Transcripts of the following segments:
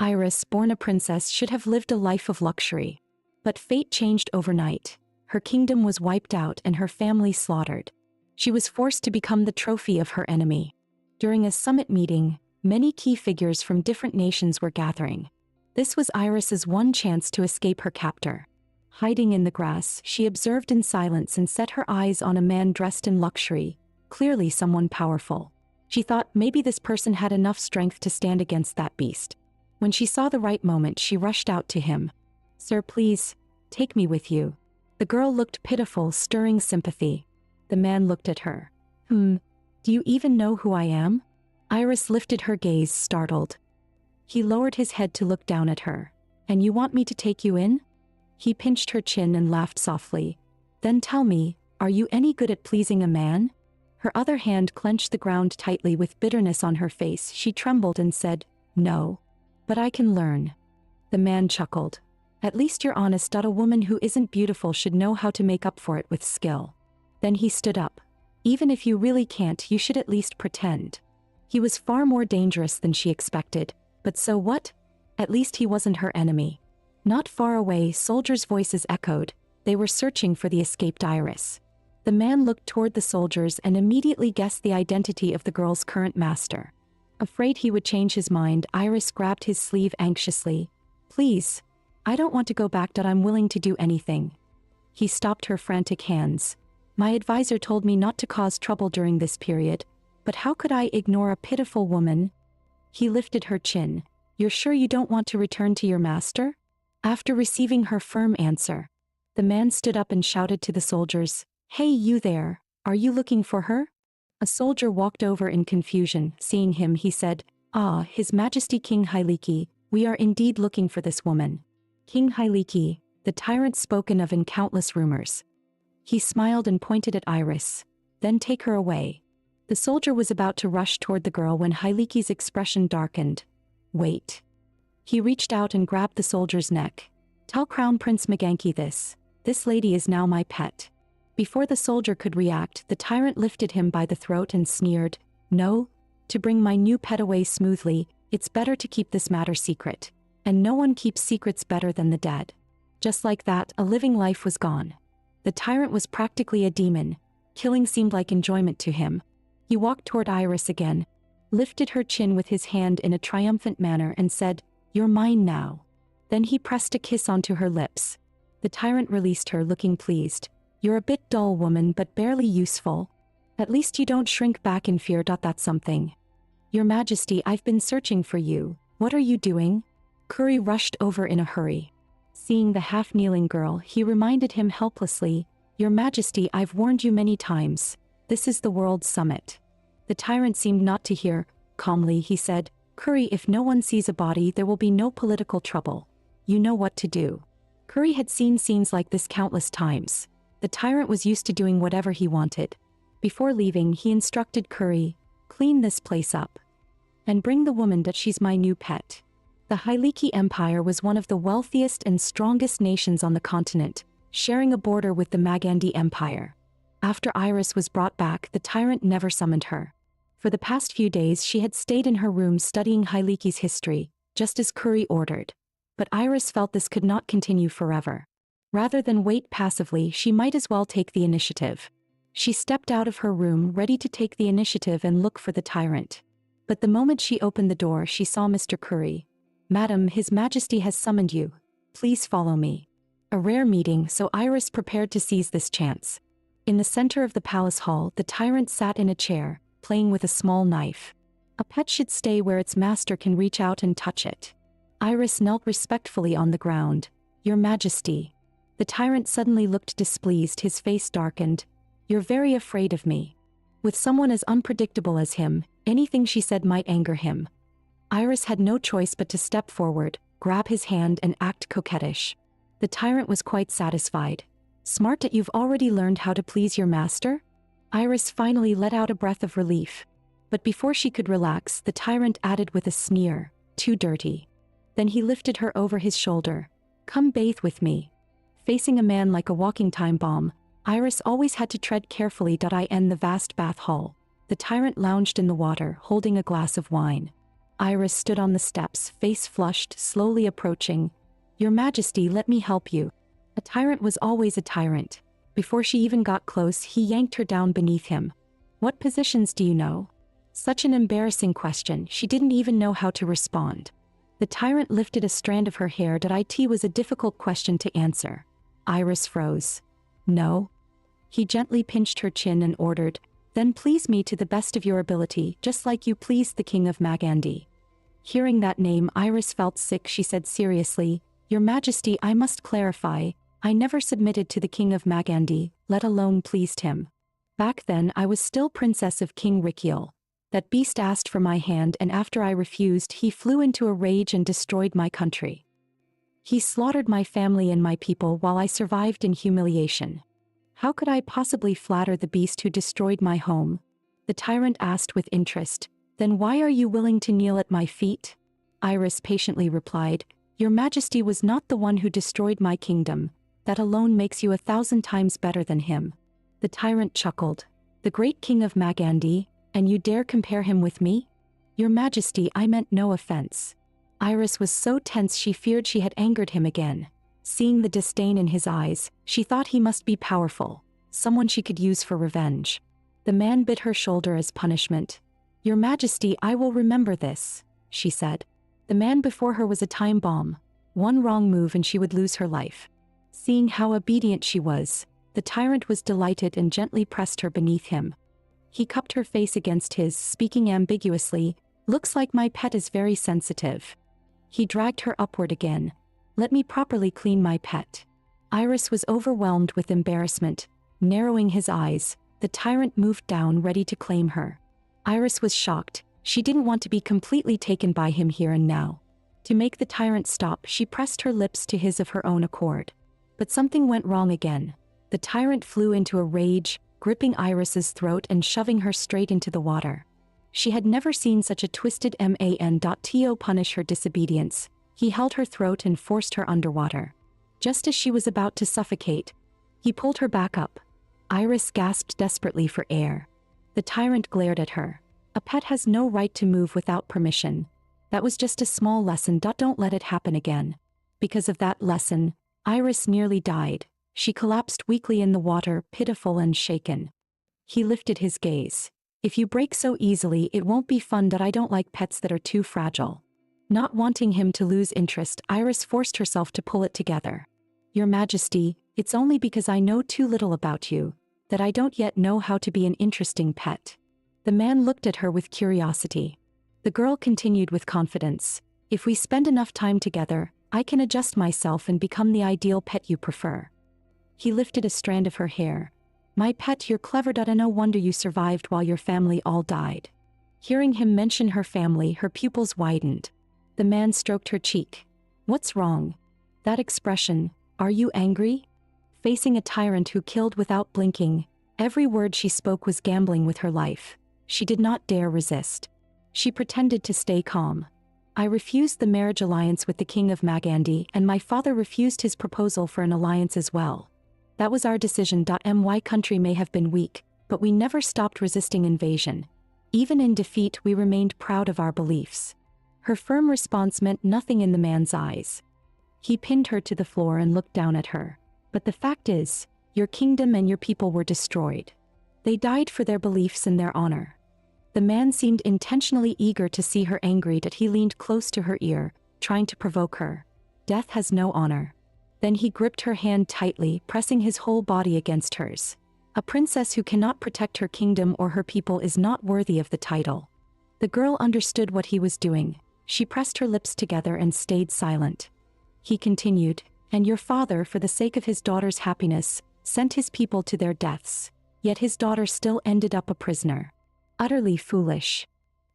Iris, born a princess, should have lived a life of luxury. But fate changed overnight. Her kingdom was wiped out and her family slaughtered. She was forced to become the trophy of her enemy. During a summit meeting, many key figures from different nations were gathering. This was Iris's one chance to escape her captor. Hiding in the grass, she observed in silence and set her eyes on a man dressed in luxury, clearly someone powerful. She thought maybe this person had enough strength to stand against that beast. When she saw the right moment, she rushed out to him. "Sir, please, take me with you." The girl looked pitiful, stirring sympathy. The man looked at her. Do you even know who I am?" Iris lifted her gaze, startled. He lowered his head to look down at her. "And you want me to take you in?" He pinched her chin and laughed softly. "Then tell me, are you any good at pleasing a man?" Her other hand clenched the ground tightly. With bitterness on her face, she trembled and said, "No. But I can learn." The man chuckled. "At least you're honest. A woman who isn't beautiful should know how to make up for it with skill." Then he stood up. "Even if you really can't, you should at least pretend." He was far more dangerous than she expected. But so what? At least he wasn't her enemy. Not far away, soldiers' voices echoed. They were searching for the escaped Iris. The man looked toward the soldiers and immediately guessed the identity of the girl's current master. Afraid he would change his mind, Iris grabbed his sleeve anxiously. "Please. I don't want to go back. I'm willing to do anything." He stopped her frantic hands. "My advisor told me not to cause trouble during this period. But how could I ignore a pitiful woman?" He lifted her chin. "You're sure you don't want to return to your master?" After receiving her firm answer, the man stood up and shouted to the soldiers, "Hey, you there, are you looking for her?" A soldier walked over in confusion. Seeing him, he said, "Ah, His Majesty King Hyliki, we are indeed looking for this woman." King Hyliki, the tyrant spoken of in countless rumors. He smiled and pointed at Iris. "Then take her away." The soldier was about to rush toward the girl when Hyliki's expression darkened. "Wait." He reached out and grabbed the soldier's neck. "Tell Crown Prince Maganki this. This lady is now my pet." Before the soldier could react, the tyrant lifted him by the throat and sneered, "No? To bring my new pet away smoothly, it's better to keep this matter secret. And no one keeps secrets better than the dead." Just like that, a living life was gone. The tyrant was practically a demon. Killing seemed like enjoyment to him. He walked toward Iris again, lifted her chin with his hand in a triumphant manner and said, "You're mine now." Then he pressed a kiss onto her lips. The tyrant released her, looking pleased. "You're a bit dull, woman, but barely useful. At least you don't shrink back in fear. That's something." "Your Majesty, I've been searching for you. What are you doing?" Curry rushed over in a hurry. Seeing the half-kneeling girl, he reminded him helplessly, "Your Majesty, I've warned you many times. This is the World Summit." The tyrant seemed not to hear. Calmly, he said, "Curry, if no one sees a body, there will be no political trouble. You know what to do." Curry had seen scenes like this countless times. The tyrant was used to doing whatever he wanted. Before leaving, he instructed Curry, "Clean this place up. And bring the woman that she's my new pet." The Hyliki Empire was one of the wealthiest and strongest nations on the continent, sharing a border with the Magandi Empire. After Iris was brought back, the tyrant never summoned her. For the past few days, she had stayed in her room studying Hyliki's history, just as Curry ordered. But Iris felt this could not continue forever. Rather than wait passively, she might as well take the initiative. She stepped out of her room, ready to take the initiative and look for the tyrant. But the moment she opened the door, she saw Mr. Curry. "Madam, His Majesty has summoned you. Please follow me." A rare meeting, so Iris prepared to seize this chance. In the center of the palace hall, the tyrant sat in a chair, playing with a small knife. A pet should stay where its master can reach out and touch it. Iris knelt respectfully on the ground. "Your Majesty." The tyrant suddenly looked displeased, his face darkened. "You're very afraid of me." With someone as unpredictable as him, anything she said might anger him. Iris had no choice but to step forward, grab his hand and act coquettish. The tyrant was quite satisfied. "Smart that you've already learned how to please your master?" Iris finally let out a breath of relief. But before she could relax, the tyrant added with a sneer, "Too dirty." Then he lifted her over his shoulder. "Come bathe with me." Facing a man like a walking time bomb, Iris always had to tread carefully. In the vast bath hall, the tyrant lounged in the water, holding a glass of wine. Iris stood on the steps, face flushed, slowly approaching. "Your Majesty, let me help you." A tyrant was always a tyrant. Before she even got close, he yanked her down beneath him. "What positions do you know?" Such an embarrassing question, she didn't even know how to respond. The tyrant lifted a strand of her hair. It was a difficult question to answer. Iris froze. "No." He gently pinched her chin and ordered, "Then please me to the best of your ability, just like you pleased the king of Magandi." Hearing that name, Iris felt sick. She said seriously, "Your Majesty, I must clarify, I never submitted to the king of Magandi, let alone pleased him. Back then I was still princess of King Rikiel. That beast asked for my hand, and after I refused, he flew into a rage and destroyed my country. He slaughtered my family and my people while I survived in humiliation. How could I possibly flatter the beast who destroyed my home?" The tyrant asked with interest. "Then why are you willing to kneel at my feet?" Iris patiently replied, "Your Majesty was not the one who destroyed my kingdom. That alone makes you 1,000 times better than him." The tyrant chuckled. "The great king of Magandi, and you dare compare him with me?" "Your Majesty, I meant no offense." Iris was so tense she feared she had angered him again. Seeing the disdain in his eyes, she thought he must be powerful, someone she could use for revenge. The man bit her shoulder as punishment. "Your Majesty, I will remember this," she said. The man before her was a time bomb. One wrong move and she would lose her life. Seeing how obedient she was, the tyrant was delighted and gently pressed her beneath him. He cupped her face against his, speaking ambiguously, "Looks like my pet is very sensitive." He dragged her upward again. "Let me properly clean my pet." Iris was overwhelmed with embarrassment. Narrowing his eyes, the tyrant moved down, ready to claim her. Iris was shocked. She didn't want to be completely taken by him here and now. To make the tyrant stop, she pressed her lips to his of her own accord. But something went wrong again. The tyrant flew into a rage, gripping Iris's throat and shoving her straight into the water. She had never seen such a twisted man. To punish her disobedience, he held her throat and forced her underwater. Just as she was about to suffocate, he pulled her back up. Iris gasped desperately for air. The tyrant glared at her. "A pet has no right to move without permission. That was just a small lesson. Don't let it happen again." Because of that lesson, Iris nearly died. She collapsed weakly in the water, pitiful and shaken. He lifted his gaze. "If you break so easily, it won't be fun. I don't like pets that are too fragile." Not wanting him to lose interest, Iris forced herself to pull it together. "Your Majesty, it's only because I know too little about you that I don't yet know how to be an interesting pet." The man looked at her with curiosity. The girl continued with confidence. "If we spend enough time together, I can adjust myself and become the ideal pet you prefer." He lifted a strand of her hair. "My pet, you're clever. No wonder you survived while your family all died." Hearing him mention her family, her pupils widened. The man stroked her cheek. "What's wrong? That expression, are you angry?" Facing a tyrant who killed without blinking, every word she spoke was gambling with her life. She did not dare resist. She pretended to stay calm. "I refused the marriage alliance with the king of Magandi, and my father refused his proposal for an alliance as well. That was our decision. My country may have been weak, but we never stopped resisting invasion. Even in defeat, we remained proud of our beliefs." Her firm response meant nothing in the man's eyes. He pinned her to the floor and looked down at her. "But the fact is, your kingdom and your people were destroyed. They died for their beliefs and their honor." The man seemed intentionally eager to see her angry. He leaned close to her ear, trying to provoke her. "Death has no honor." Then he gripped her hand tightly, pressing his whole body against hers. "A princess who cannot protect her kingdom or her people is not worthy of the title." The girl understood what he was doing. She pressed her lips together and stayed silent. He continued, "And your father, for the sake of his daughter's happiness, sent his people to their deaths. Yet his daughter still ended up a prisoner. Utterly foolish."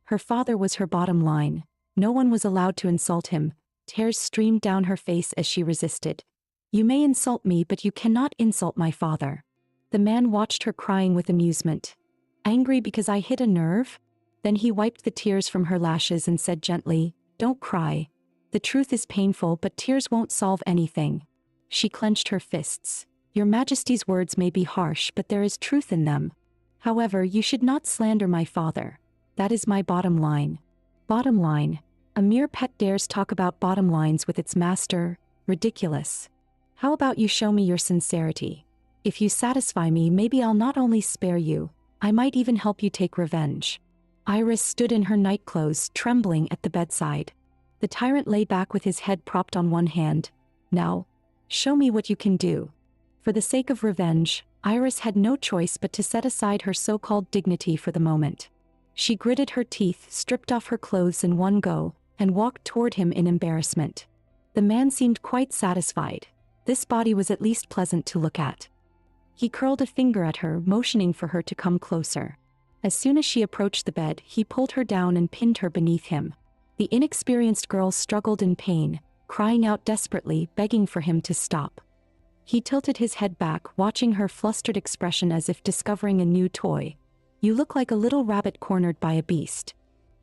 Her father was her bottom line. No one was allowed to insult him. Tears streamed down her face as she resisted. "You may insult me, but you cannot insult my father." The man watched her crying with amusement. "Angry because I hit a nerve?" Then he wiped the tears from her lashes and said gently, "Don't cry. The truth is painful, but tears won't solve anything." She clenched her fists. "Your Majesty's words may be harsh, but there is truth in them. However, you should not slander my father. That is my bottom line." Bottom line. A mere pet dares talk about bottom lines with its master. Ridiculous. How about you show me your sincerity? If you satisfy me, maybe I'll not only spare you, I might even help you take revenge. Iris stood in her nightclothes, trembling at the bedside. The tyrant lay back with his head propped on one hand. Now, show me what you can do. For the sake of revenge, Iris had no choice but to set aside her so-called dignity for the moment. She gritted her teeth, stripped off her clothes in one go, and walked toward him in embarrassment. The man seemed quite satisfied. This body was at least pleasant to look at. He curled a finger at her, motioning for her to come closer. As soon as she approached the bed, he pulled her down and pinned her beneath him. The inexperienced girl struggled in pain, crying out desperately, begging for him to stop. He tilted his head back, watching her flustered expression as if discovering a new toy. You look like a little rabbit cornered by a beast.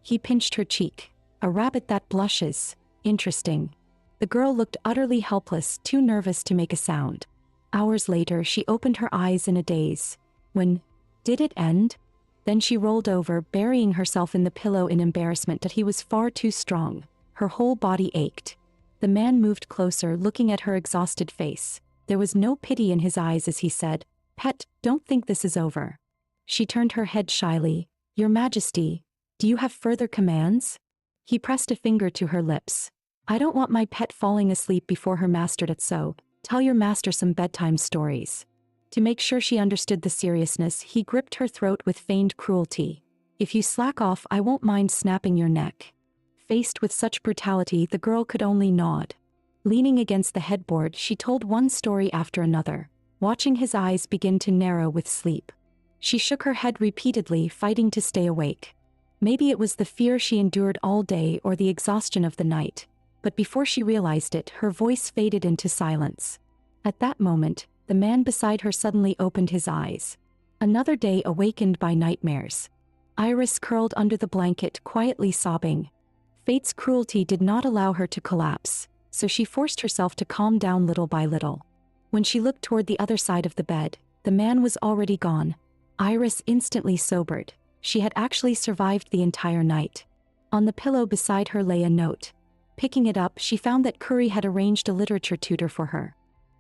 He pinched her cheek. A rabbit that blushes. Interesting. The girl looked utterly helpless, too nervous to make a sound. Hours later, she opened her eyes in a daze. When did it end? Then she rolled over, burying herself in the pillow in embarrassment that he was far too strong. Her whole body ached. The man moved closer, looking at her exhausted face. There was no pity in his eyes as he said, "Pet, don't think this is over." She turned her head shyly. "Your Majesty, do you have further commands?" He pressed a finger to her lips. "I don't want my pet falling asleep before her master, so tell your master some bedtime stories." To make sure she understood the seriousness, he gripped her throat with feigned cruelty. "If you slack off, I won't mind snapping your neck." Faced with such brutality, the girl could only nod. Leaning against the headboard, she told one story after another, watching his eyes begin to narrow with sleep. She shook her head repeatedly, fighting to stay awake. Maybe it was the fear she endured all day or the exhaustion of the night, but before she realized it, her voice faded into silence. At that moment, the man beside her suddenly opened his eyes. Another day awakened by nightmares. Iris curled under the blanket, quietly sobbing. Fate's cruelty did not allow her to collapse, so she forced herself to calm down little by little. When she looked toward the other side of the bed, the man was already gone. Iris instantly sobered. She had actually survived the entire night. On the pillow beside her lay a note. Picking it up, she found that Curry had arranged a literature tutor for her.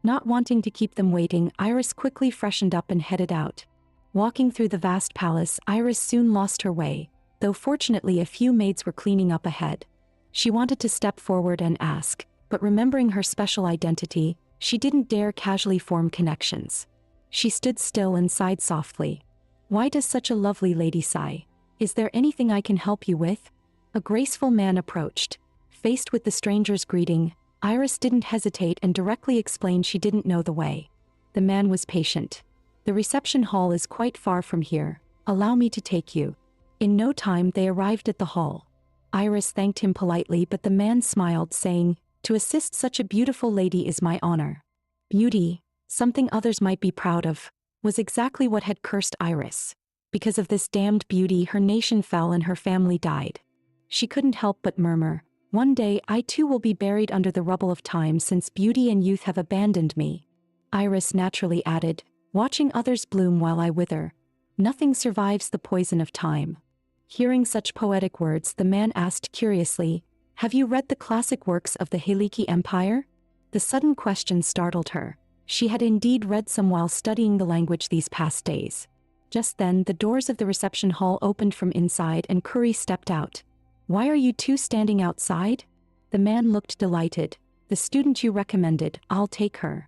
Not wanting to keep them waiting, Iris quickly freshened up and headed out. Walking through the vast palace, Iris soon lost her way, though fortunately a few maids were cleaning up ahead. She wanted to step forward and ask, but remembering her special identity, she didn't dare casually form connections. She stood still and sighed softly. "Why does such a lovely lady sigh? Is there anything I can help you with?" A graceful man approached. Faced with the stranger's greeting, Iris didn't hesitate and directly explained she didn't know the way. The man was patient. "The reception hall is quite far from here. Allow me to take you." In no time they arrived at the hall. Iris thanked him politely, but the man smiled, saying, "To assist such a beautiful lady is my honor." Beauty, something others might be proud of, was exactly what had cursed Iris. Because of this damned beauty, her nation fell and her family died. She couldn't help but murmur, "One day I too will be buried under the rubble of time, since beauty and youth have abandoned me." Iris naturally added, "Watching others bloom while I wither. Nothing survives the poison of time." Hearing such poetic words, the man asked curiously, "Have you read the classic works of the Heliki Empire?" The sudden question startled her. She had indeed read some while studying the language these past days. Just then, the doors of the reception hall opened from inside and Curry stepped out. "Why are you two standing outside?" The man looked delighted. "The student you recommended, I'll take her."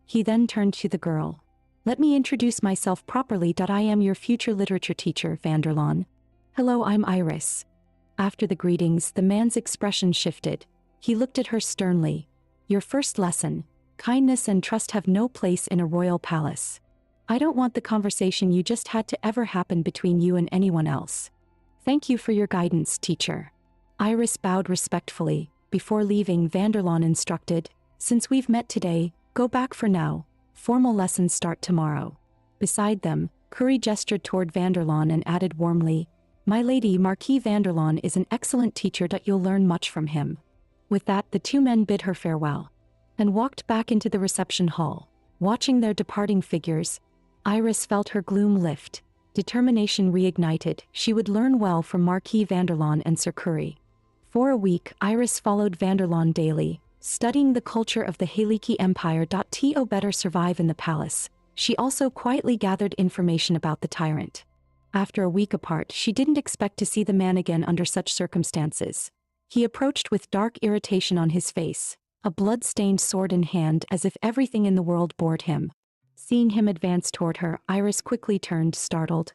He then turned to the girl. "Let me introduce myself properly. I am your future literature teacher, Vanderlaan. Hello, I'm Iris." After the greetings, the man's expression shifted. He looked at her sternly. "Your first lesson. Kindness and trust have no place in a royal palace. I don't want the conversation you just had to ever happen between you and anyone else. Thank you for your guidance, teacher." Iris bowed respectfully. Before leaving, Vanderlaan instructed, "Since we've met today, go back for now. Formal lessons start tomorrow." Beside them, Curry gestured toward Vanderlaan and added warmly, "My lady, Marquis Vanderlaan is an excellent teacher. You'll learn much from him." With that, the two men bid her farewell and walked back into the reception hall. Watching their departing figures, Iris felt her gloom lift. Determination reignited. She would learn well from Marquis Vanderlaan and Sir Curry. For a week, Iris followed Vanderlaan daily, studying the culture of the Haliki Empire. To better survive in the palace, she also quietly gathered information about the Tyrant. After a week apart, she didn't expect to see the man again under such circumstances. He approached with dark irritation on his face, a blood-stained sword in hand, as if everything in the world bored him. Seeing him advance toward her, Iris quickly turned, startled.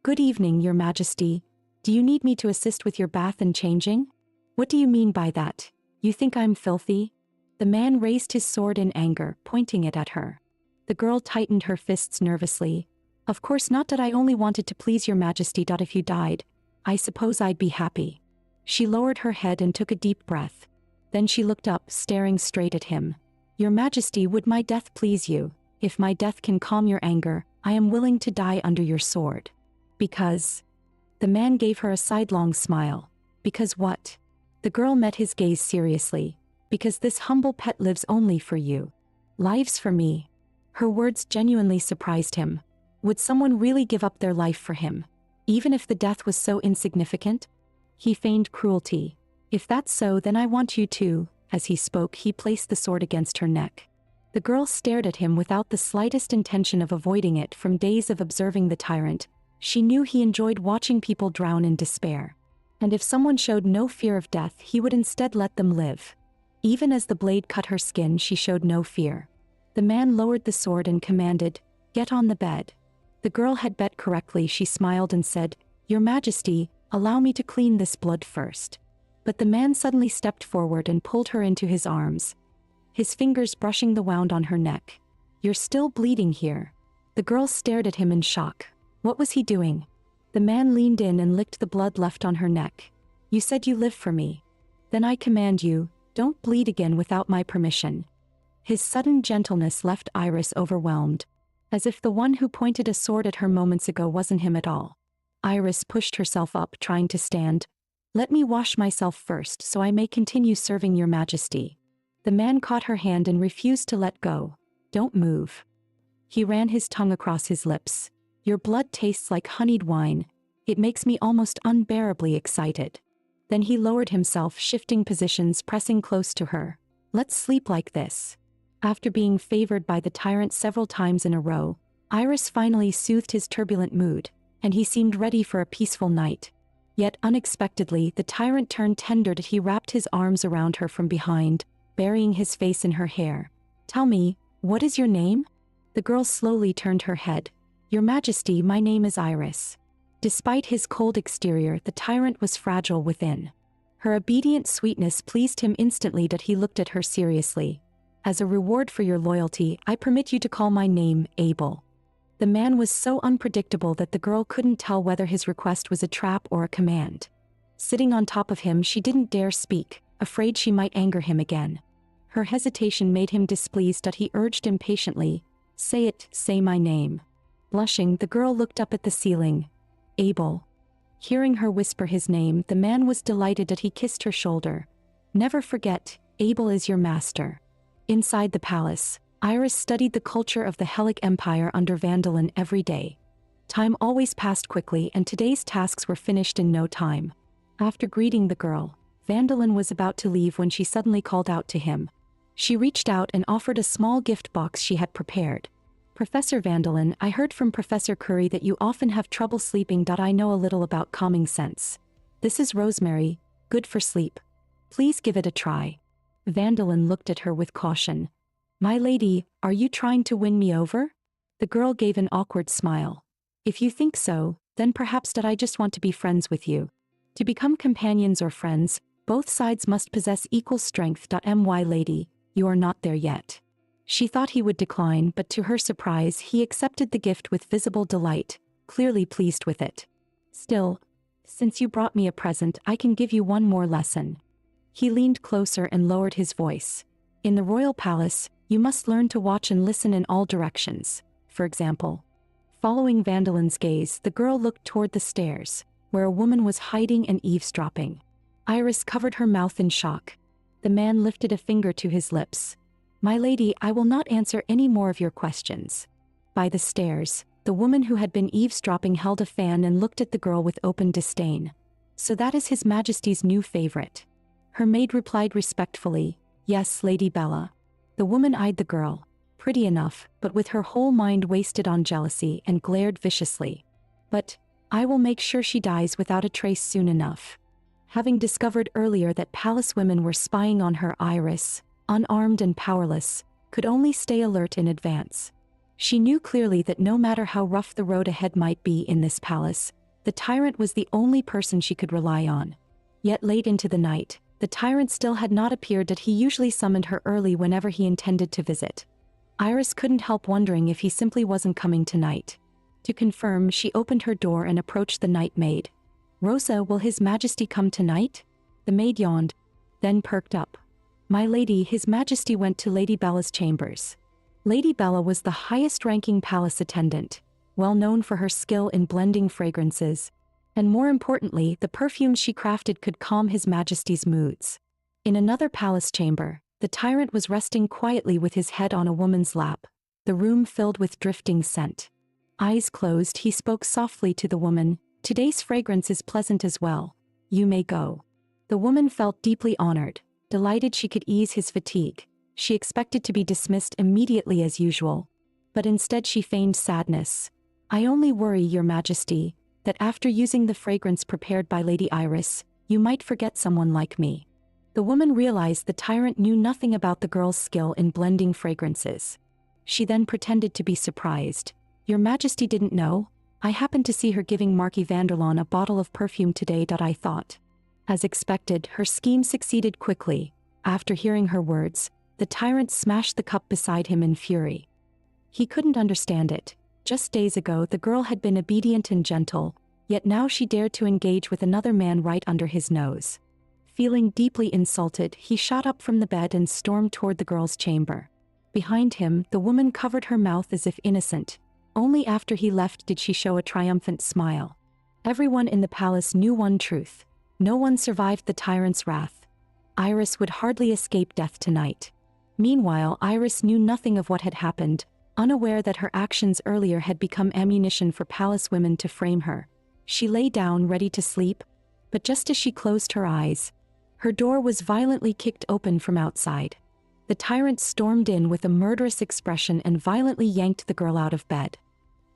"Good evening, Your Majesty. Do you need me to assist with your bath and changing?" "What do you mean by that? You think I'm filthy?" The man raised his sword in anger, pointing it at her. The girl tightened her fists nervously. "Of course not, that I only wanted to please Your Majesty. If you died, I suppose I'd be happy." She lowered her head and took a deep breath. Then she looked up, staring straight at him. "Your Majesty, would my death please you? If my death can calm your anger, I am willing to die under your sword." "Because?" The man gave her a sidelong smile. "Because what?" The girl met his gaze seriously. "Because this humble pet lives only for you." "Lives for me?" Her words genuinely surprised him. Would someone really give up their life for him, even if the death was so insignificant? He feigned cruelty. "If that's so, then I want you to." As he spoke, he placed the sword against her neck. The girl stared at him without the slightest intention of avoiding it. From days of observing the Tyrant, she knew he enjoyed watching people drown in despair. And if someone showed no fear of death, he would instead let them live. Even as the blade cut her skin, she showed no fear. The man lowered the sword and commanded, "Get on the bed." The girl had bet correctly. She smiled and said, "Your Majesty, allow me to clean this blood first." But the man suddenly stepped forward and pulled her into his arms, his fingers brushing the wound on her neck. "You're still bleeding here." The girl stared at him in shock. What was he doing? The man leaned in and licked the blood left on her neck. "You said you live for me. Then I command you, don't bleed again without my permission." His sudden gentleness left Iris overwhelmed, as if the one who pointed a sword at her moments ago wasn't him at all. Iris pushed herself up, trying to stand. "Let me wash myself first so I may continue serving Your Majesty." The man caught her hand and refused to let go. "Don't move." He ran his tongue across his lips. "Your blood tastes like honeyed wine. It makes me almost unbearably excited." Then he lowered himself, shifting positions, pressing close to her. "Let's sleep like this." After being favored by the Tyrant several times in a row, Iris finally soothed his turbulent mood, and he seemed ready for a peaceful night. Yet unexpectedly, the Tyrant turned tender. He wrapped his arms around her from behind, burying his face in her hair. "Tell me, what is your name?" The girl slowly turned her head. "Your Majesty, my name is Iris." Despite his cold exterior, the Tyrant was fragile within. Her obedient sweetness pleased him instantly. He looked at her seriously. "As a reward for your loyalty, I permit you to call my name Abel." The man was so unpredictable that the girl couldn't tell whether his request was a trap or a command. Sitting on top of him, she didn't dare speak, afraid she might anger him again. Her hesitation made him displeased. He urged impatiently, "Say it, say my name." Blushing, the girl looked up at the ceiling. "Abel." Hearing her whisper his name, the man was delighted. He kissed her shoulder. "Never forget, Abel is your master." Inside the palace, Iris studied the culture of the Hellenic Empire under Vanderlaan every day. Time always passed quickly, and today's tasks were finished in no time. After greeting the girl, Vanderlaan was about to leave when she suddenly called out to him. She reached out and offered a small gift box she had prepared. "Professor Vanderlaan, I heard from Professor Curry that you often have trouble sleeping. I know a little about calming scents. This is rosemary, good for sleep. Please give it a try." Vanderlaan looked at her with caution. "My lady, are you trying to win me over?" The girl gave an awkward smile. "If you think so, then perhaps I just want to be friends with you. To become companions or friends, both sides must possess equal strength. My lady, you are not there yet." She thought he would decline, but to her surprise, he accepted the gift with visible delight, clearly pleased with it. "Still, since you brought me a present, I can give you one more lesson." He leaned closer and lowered his voice. "In the royal palace, you must learn to watch and listen in all directions. For example." Following Vanderlaan's gaze, the girl looked toward the stairs, where a woman was hiding and eavesdropping. Iris covered her mouth in shock. The man lifted a finger to his lips. "My lady, I will not answer any more of your questions." By the stairs, The woman who had been eavesdropping held a fan and looked at the girl with open disdain. "So that is His Majesty's new favorite." Her maid replied respectfully, "Yes, Lady Bella." The woman eyed the girl. Pretty enough, but with her whole mind wasted on jealousy, and glared viciously. "But I will make sure she dies without a trace soon enough." Having discovered earlier that palace women were spying on her, Iris, unarmed and powerless, could only stay alert in advance. She knew clearly that no matter how rough the road ahead might be in this palace, the tyrant was the only person she could rely on. Yet late into the night, the tyrant still had not appeared, that he usually summoned her early whenever he intended to visit. Iris couldn't help wondering if he simply wasn't coming tonight. To confirm, she opened her door and approached the night maid. "Rosa, will His Majesty come tonight?" The maid yawned, then perked up. "My lady, His Majesty went to Lady Bella's chambers." Lady Bella was the highest-ranking palace attendant, well known for her skill in blending fragrances, and more importantly, the perfumes she crafted could calm His Majesty's moods. In another palace chamber, the tyrant was resting quietly with his head on a woman's lap, the room filled with drifting scent. Eyes closed, he spoke softly to the woman, "Today's fragrance is pleasant as well. You may go." The woman felt deeply honored, delighted she could ease his fatigue. She expected to be dismissed immediately as usual, but instead she feigned sadness. "I only worry, Your Majesty, that after using the fragrance prepared by Lady Iris, you might forget someone like me." The woman realized the tyrant knew nothing about the girl's skill in blending fragrances. She then pretended to be surprised. "Your Majesty didn't know? I happened to see her giving Marquis Vanderlawn a bottle of perfume today. I thought." As expected, her scheme succeeded quickly. After hearing her words, the tyrant smashed the cup beside him in fury. He couldn't understand it. Just days ago the girl had been obedient and gentle, yet now she dared to engage with another man right under his nose. Feeling deeply insulted, he shot up from the bed and stormed toward the girl's chamber. Behind him, the woman covered her mouth as if innocent. Only after he left did she show a triumphant smile. Everyone in the palace knew one truth: no one survived the tyrant's wrath. Iris would hardly escape death tonight. Meanwhile, Iris knew nothing of what had happened, unaware that her actions earlier had become ammunition for palace women to frame her. She lay down ready to sleep, but just as she closed her eyes, her door was violently kicked open from outside. The tyrant stormed in with a murderous expression and violently yanked the girl out of bed.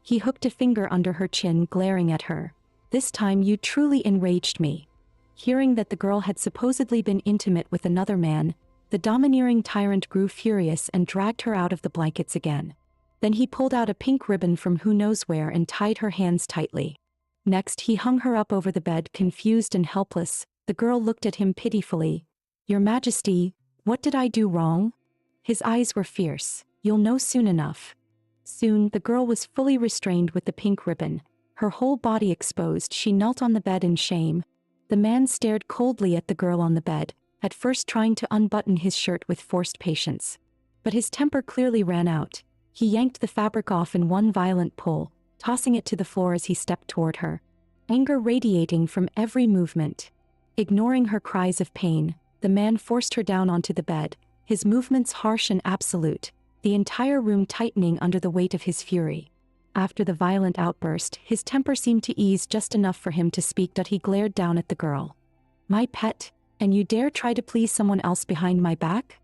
He hooked a finger under her chin, glaring at her. "This time you truly enraged me." Hearing that the girl had supposedly been intimate with another man, the domineering tyrant grew furious and dragged her out of the blankets again. Then he pulled out a pink ribbon from who knows where and tied her hands tightly. Next, he hung her up over the bed, confused and helpless. The girl looked at him pitifully. "Your Majesty, what did I do wrong?" His eyes were fierce. "You'll know soon enough." Soon, the girl was fully restrained with the pink ribbon. Her whole body exposed, she knelt on the bed in shame. The man stared coldly at the girl on the bed, at first trying to unbutton his shirt with forced patience. But his temper clearly ran out. He yanked the fabric off in one violent pull, tossing it to the floor as he stepped toward her, anger radiating from every movement. Ignoring her cries of pain, the man forced her down onto the bed, his movements harsh and absolute, the entire room tightening under the weight of his fury. After the violent outburst, his temper seemed to ease just enough for him to speak, but he glared down at the girl. "My pet, and you dare try to please someone else behind my back?"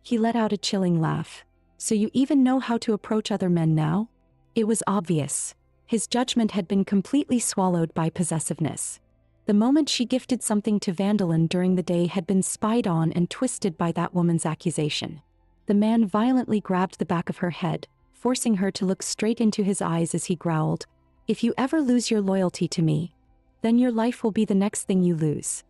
He let out a chilling laugh. "So you even know how to approach other men now?" It was obvious. His judgment had been completely swallowed by possessiveness. The moment she gifted something to Vanderlawn during the day had been spied on and twisted by that woman's accusation. The man violently grabbed the back of her head, forcing her to look straight into his eyes as he growled, "If you ever lose your loyalty to me, then your life will be the next thing you lose."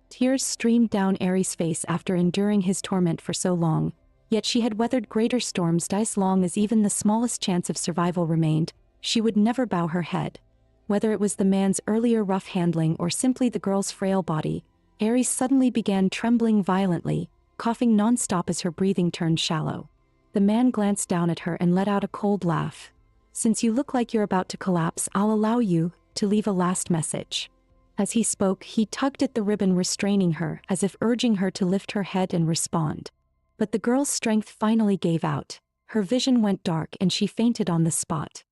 Tears streamed down Aries' face after enduring his torment for so long, yet she had weathered greater storms. As long as even the smallest chance of survival remained, she would never bow her head. Whether it was the man's earlier rough handling or simply the girl's frail body, Aries suddenly began trembling violently, coughing non-stop as her breathing turned shallow. The man glanced down at her and let out a cold laugh. "Since you look like you're about to collapse, I'll allow you to leave a last message." As he spoke, he tugged at the ribbon restraining her, as if urging her to lift her head and respond. But the girl's strength finally gave out. Her vision went dark and she fainted on the spot.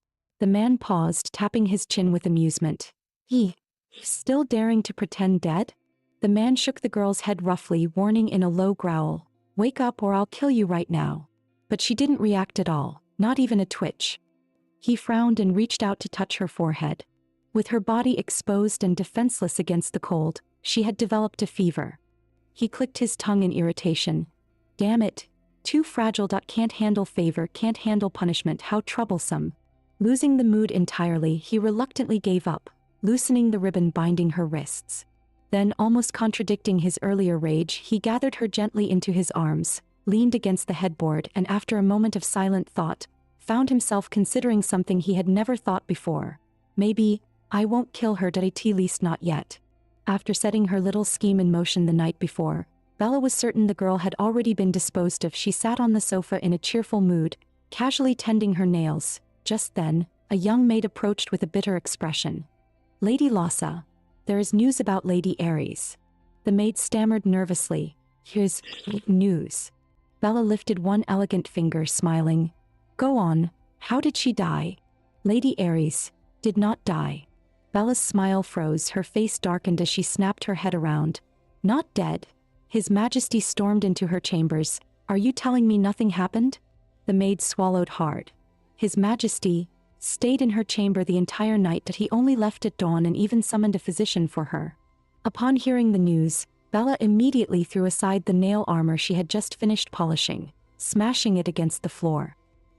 The man paused, tapping his chin with amusement. He, still daring to pretend dead? The man shook the girl's head roughly, warning in a low growl, "Wake up or I'll kill you right now." But she didn't react at all, not even a twitch. He frowned and reached out to touch her forehead. With her body exposed and defenseless against the cold, she had developed a fever. He clicked his tongue in irritation. Damn it. Too fragile. Can't handle favor, can't handle punishment, how troublesome. Losing the mood entirely, he reluctantly gave up, loosening the ribbon binding her wrists. Then, almost contradicting his earlier rage, he gathered her gently into his arms, leaned against the headboard, and after a moment of silent thought, found himself considering something he had never thought before. Maybe, I won't kill her, at least not yet. After setting her little scheme in motion the night before, Bella was certain the girl had already been disposed of. She sat on the sofa in a cheerful mood, casually tending her nails. Just then, a young maid approached with a bitter expression. Lady Lhasa, there is news about Lady Ares. The maid stammered nervously. Here's news. Bella lifted one elegant finger, smiling. Go on, how did she die? Lady Ares did not die. Bella's smile froze, her face darkened as she snapped her head around. Not dead. His Majesty stormed into her chambers. Are you telling me nothing happened? The maid swallowed hard. His Majesty stayed in her chamber the entire night, that he only left at dawn and even summoned a physician for her. Upon hearing the news, Bella immediately threw aside the nail armor she had just finished polishing, smashing it against the floor.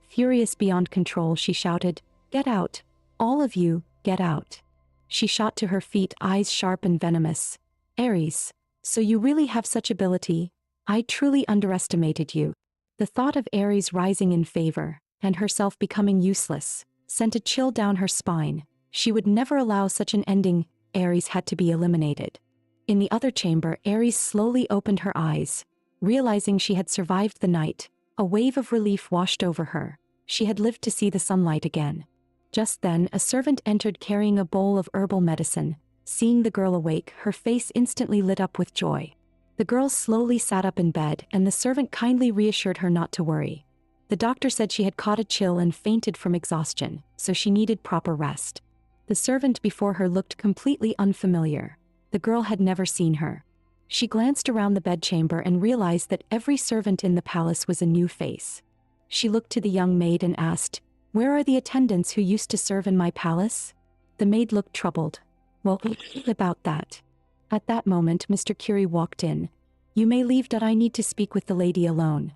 Furious beyond control, she shouted, Get out! All of you, get out! She shot to her feet, eyes sharp and venomous. Ares, so you really have such ability? I truly underestimated you. The thought of Ares rising in favor, and herself becoming useless, sent a chill down her spine. She would never allow such an ending. Ares had to be eliminated. In the other chamber, Ares slowly opened her eyes. Realizing she had survived the night, a wave of relief washed over her. She had lived to see the sunlight again. Just then, a servant entered carrying a bowl of herbal medicine. Seeing the girl awake, her face instantly lit up with joy. The girl slowly sat up in bed, and the servant kindly reassured her not to worry. The doctor said she had caught a chill and fainted from exhaustion, so she needed proper rest. The servant before her looked completely unfamiliar. The girl had never seen her. She glanced around the bedchamber and realized that every servant in the palace was a new face. She looked to the young maid and asked, Where are the attendants who used to serve in my palace? The maid looked troubled. Well, about that. At that moment, Mr. Curie walked in. You may leave. I need to speak with the lady alone.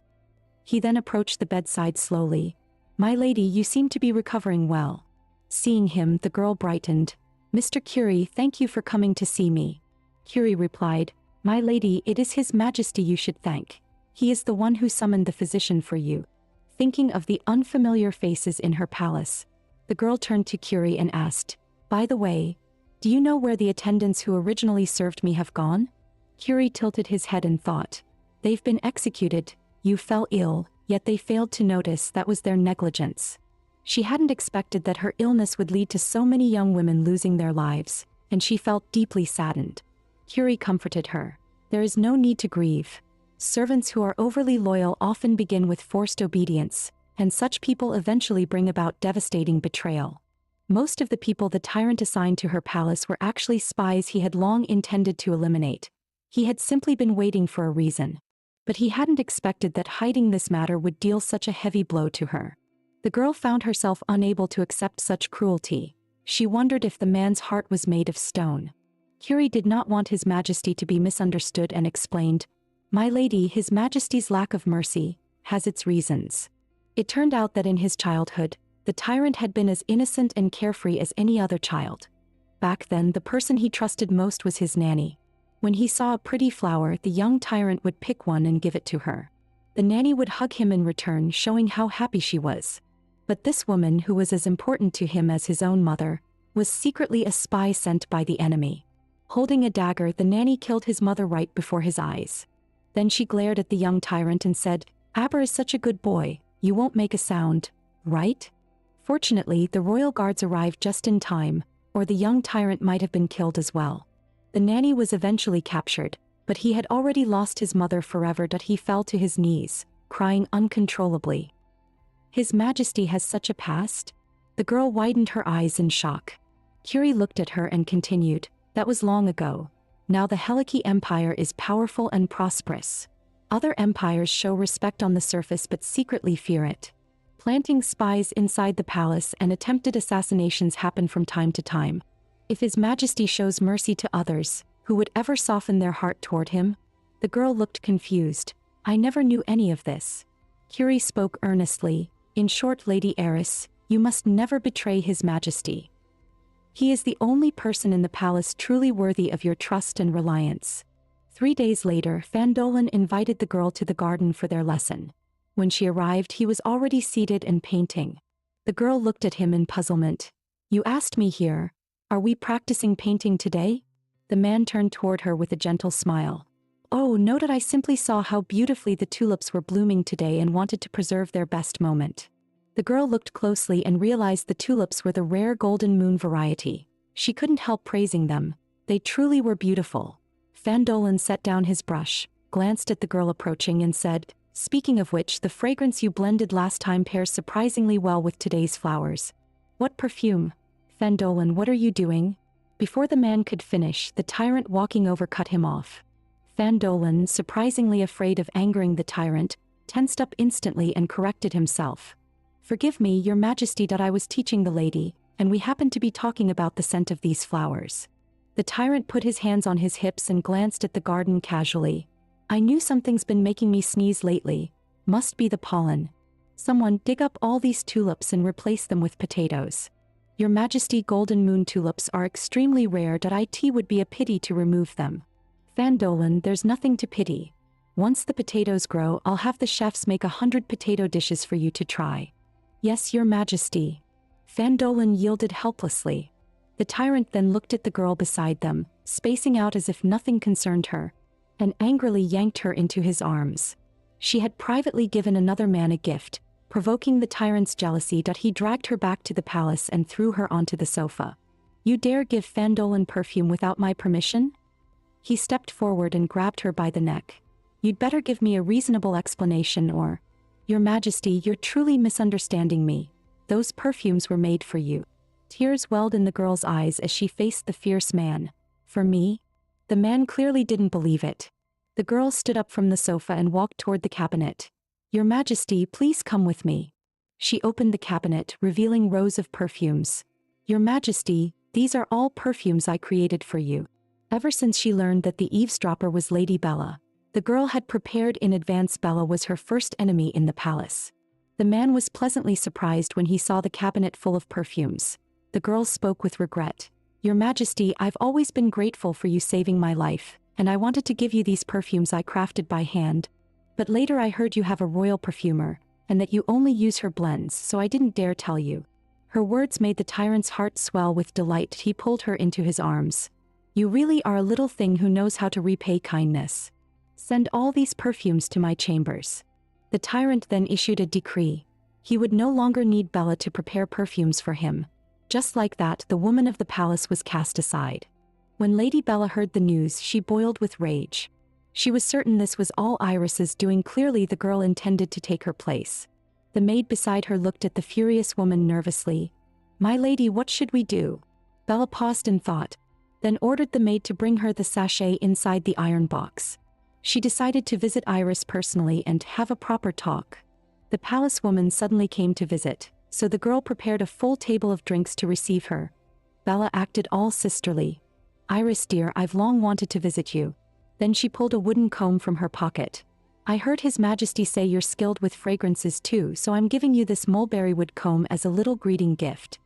He then approached the bedside slowly. My lady, you seem to be recovering well. Seeing him, the girl brightened. Mr. Curie, thank you for coming to see me. Curie replied, My lady, it is His Majesty you should thank. He is the one who summoned the physician for you. Thinking of the unfamiliar faces in her palace, the girl turned to Curie and asked, By the way, do you know where the attendants who originally served me have gone? Curie tilted his head and thought, They've been executed. You fell ill, yet they failed to notice that was their negligence. She hadn't expected that her illness would lead to so many young women losing their lives, and she felt deeply saddened. Curie comforted her. There is no need to grieve. Servants who are overly loyal often begin with forced obedience, and such people eventually bring about devastating betrayal. Most of the people the tyrant assigned to her palace were actually spies he had long intended to eliminate. He had simply been waiting for a reason. But he hadn't expected that hiding this matter would deal such a heavy blow to her. The girl found herself unable to accept such cruelty. She wondered if the man's heart was made of stone. Curie did not want His Majesty to be misunderstood and explained, My lady, His Majesty's lack of mercy has its reasons. It turned out that in his childhood, the tyrant had been as innocent and carefree as any other child. Back then, the person he trusted most was his nanny. When he saw a pretty flower, the young tyrant would pick one and give it to her. The nanny would hug him in return, showing how happy she was. But this woman, who was as important to him as his own mother, was secretly a spy sent by the enemy. Holding a dagger, the nanny killed his mother right before his eyes. Then she glared at the young tyrant and said, Aber is such a good boy, you won't make a sound, right? Fortunately, the royal guards arrived just in time, or the young tyrant might have been killed as well. The nanny was eventually captured, but he had already lost his mother forever. He fell to his knees, crying uncontrollably. His Majesty has such a past? The girl widened her eyes in shock. Curie looked at her and continued, "That was long ago. Now the Heliki Empire is powerful and prosperous. Other empires show respect on the surface but secretly fear it. Planting spies inside the palace and attempted assassinations happen from time to time. If His Majesty shows mercy to others, who would ever soften their heart toward him?" The girl looked confused. "I never knew any of this." Curie spoke earnestly. "In short, Lady Eris, you must never betray His Majesty. He is the only person in the palace truly worthy of your trust and reliance." 3 days later, Fandolan invited the girl to the garden for their lesson. When she arrived, he was already seated and painting. The girl looked at him in puzzlement. "You asked me here. Are we practicing painting today?" The man turned toward her with a gentle smile. "Oh, no, that I simply saw how beautifully the tulips were blooming today and wanted to preserve their best moment." The girl looked closely and realized the tulips were the rare golden moon variety. She couldn't help praising them. They truly were beautiful. Fandolan set down his brush, glanced at the girl approaching and said, "Speaking of which, the fragrance you blended last time pairs surprisingly well with today's flowers." "What perfume?" "Fandolan, what are you doing?" Before the man could finish, the tyrant walking over cut him off. Fandolan, surprisingly afraid of angering the tyrant, tensed up instantly and corrected himself. "Forgive me, Your Majesty, that I was teaching the lady, and we happened to be talking about the scent of these flowers." The tyrant put his hands on his hips and glanced at the garden casually. "I knew something's been making me sneeze lately. Must be the pollen. Someone dig up all these tulips and replace them with potatoes. Your Majesty, golden moon tulips are extremely rare, that it would be a pity to remove them." "Fandolan, there's nothing to pity. Once the potatoes grow, I'll have the chefs make 100 potato dishes for you to try." "Yes, Your Majesty." Fandolan yielded helplessly. The tyrant then looked at the girl beside them, spacing out as if nothing concerned her, and angrily yanked her into his arms. She had privately given another man a gift, provoking the tyrant's jealousy, that he dragged her back to the palace and threw her onto the sofa. "You dare give Fandolan perfume without my permission?" He stepped forward and grabbed her by the neck. "You'd better give me a reasonable explanation or—" "Your Majesty, you're truly misunderstanding me. Those perfumes were made for you." Tears welled in the girl's eyes as she faced the fierce man. "For me?" The man clearly didn't believe it. The girl stood up from the sofa and walked toward the cabinet. "Your Majesty, please come with me." She opened the cabinet, revealing rows of perfumes. "Your Majesty, these are all perfumes I created for you." Ever since she learned that the eavesdropper was Lady Bella, the girl had prepared in advance. Bella was her first enemy in the palace. The man was pleasantly surprised when he saw the cabinet full of perfumes. The girl spoke with regret. "Your Majesty, I've always been grateful for you saving my life, and I wanted to give you these perfumes I crafted by hand. But later I heard you have a royal perfumer, and that you only use her blends, so I didn't dare tell you." Her words made the tyrant's heart swell with delight. He pulled her into his arms. "You really are a little thing who knows how to repay kindness. Send all these perfumes to my chambers." The tyrant then issued a decree. He would no longer need Bella to prepare perfumes for him. Just like that, the woman of the palace was cast aside. When Lady Bella heard the news, she boiled with rage. She was certain this was all Iris's doing. Clearly the girl intended to take her place. The maid beside her looked at the furious woman nervously. "My lady, what should we do?" Bella paused in thought, then ordered the maid to bring her the sachet inside the iron box. She decided to visit Iris personally and have a proper talk. The palace woman suddenly came to visit, so the girl prepared a full table of drinks to receive her. Bella acted all sisterly. "Iris dear, I've long wanted to visit you." Then she pulled a wooden comb from her pocket. "I heard His Majesty say you're skilled with fragrances too, so I'm giving you this mulberry wood comb as a little greeting gift."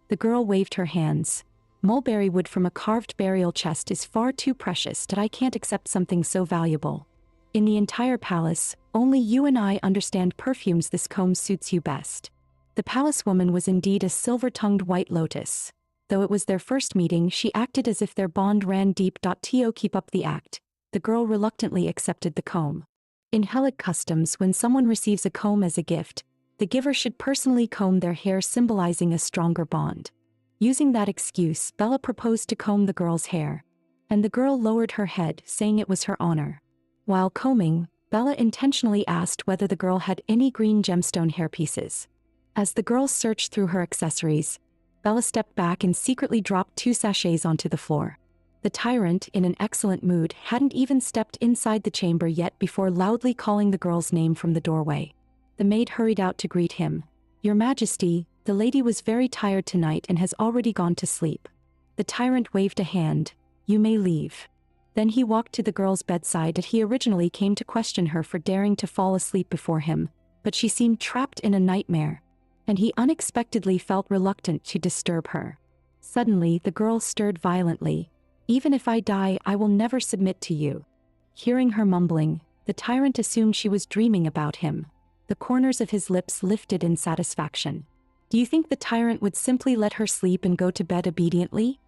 The girl waved her hands. "Mulberry wood from a carved burial chest is far too precious, that I can't accept something so valuable. In the entire palace, only you and I understand perfumes. This comb suits you best." The palace woman was indeed a silver-tongued white lotus. Though it was their first meeting, she acted as if their bond ran deep. To keep up the act, the girl reluctantly accepted the comb. In Hellid customs, when someone receives a comb as a gift, the giver should personally comb their hair, symbolizing a stronger bond. Using that excuse, Bella proposed to comb the girl's hair, and the girl lowered her head, saying it was her honor. While combing, Bella intentionally asked whether the girl had any green gemstone hairpieces. As the girl searched through her accessories, Bella stepped back and secretly dropped 2 sachets onto the floor. The tyrant, in an excellent mood, hadn't even stepped inside the chamber yet before loudly calling the girl's name from the doorway. The maid hurried out to greet him. "Your Majesty, the lady was very tired tonight and has already gone to sleep." The tyrant waved a hand. "You may leave." Then he walked to the girl's bedside and he originally came to question her for daring to fall asleep before him, but she seemed trapped in a nightmare, and he unexpectedly felt reluctant to disturb her. Suddenly the girl stirred violently. "Even if I die, I will never submit to you." Hearing her mumbling, the tyrant assumed she was dreaming about him. The corners of his lips lifted in satisfaction. Do you think the tyrant would simply let her sleep and go to bed obediently?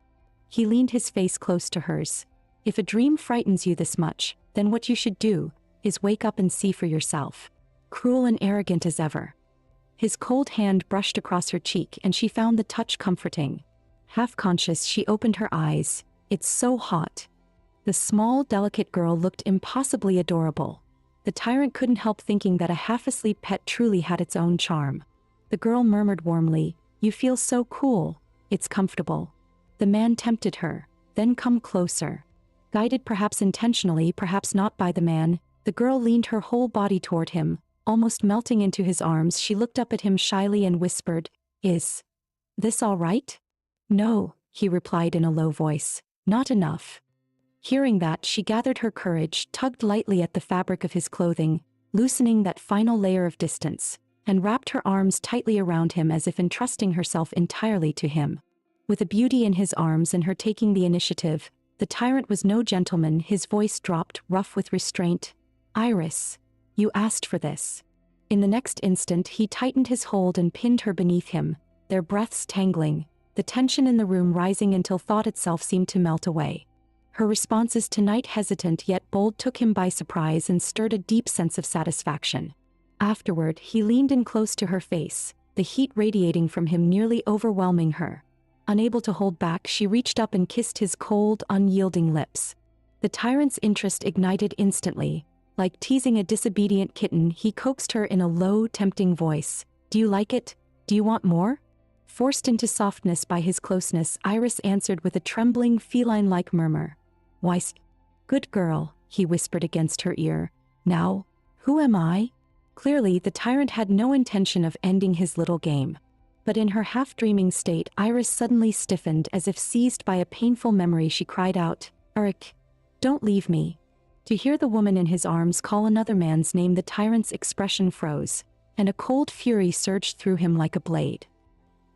He leaned his face close to hers. "If a dream frightens you this much, then what you should do is wake up and see for yourself." Cruel and arrogant as ever. His cold hand brushed across her cheek and she found the touch comforting. Half conscious, she opened her eyes. "It's so hot." The small, delicate girl looked impossibly adorable. The tyrant couldn't help thinking that a half-asleep pet truly had its own charm. The girl murmured warmly, "You feel so cool. It's comfortable." The man tempted her. "Then come closer." Guided perhaps intentionally, perhaps not by the man, the girl leaned her whole body toward him. Almost melting into his arms, she looked up at him shyly and whispered, "Is this all right?" "No," he replied in a low voice. "Not enough." Hearing that, she gathered her courage, tugged lightly at the fabric of his clothing, loosening that final layer of distance, and wrapped her arms tightly around him as if entrusting herself entirely to him. With a beauty in his arms and her taking the initiative, the tyrant was no gentleman. His voice dropped, rough with restraint. "Iris, you asked for this." In the next instant, he tightened his hold and pinned her beneath him, their breaths tangling, the tension in the room rising until thought itself seemed to melt away. Her responses, tonight hesitant yet bold, took him by surprise and stirred a deep sense of satisfaction. Afterward, he leaned in close to her face, the heat radiating from him nearly overwhelming her. Unable to hold back, she reached up and kissed his cold, unyielding lips. The tyrant's interest ignited instantly. Like teasing a disobedient kitten, he coaxed her in a low, tempting voice. "Do you like it? Do you want more?" Forced into softness by his closeness, Iris answered with a trembling, feline-like murmur. "Why, good girl," he whispered against her ear. "Now, who am I?" Clearly, the tyrant had no intention of ending his little game. But in her half-dreaming state, Iris suddenly stiffened as if seized by a painful memory. She cried out, "Eric, don't leave me." To hear the woman in his arms call another man's name, the tyrant's expression froze, and a cold fury surged through him like a blade.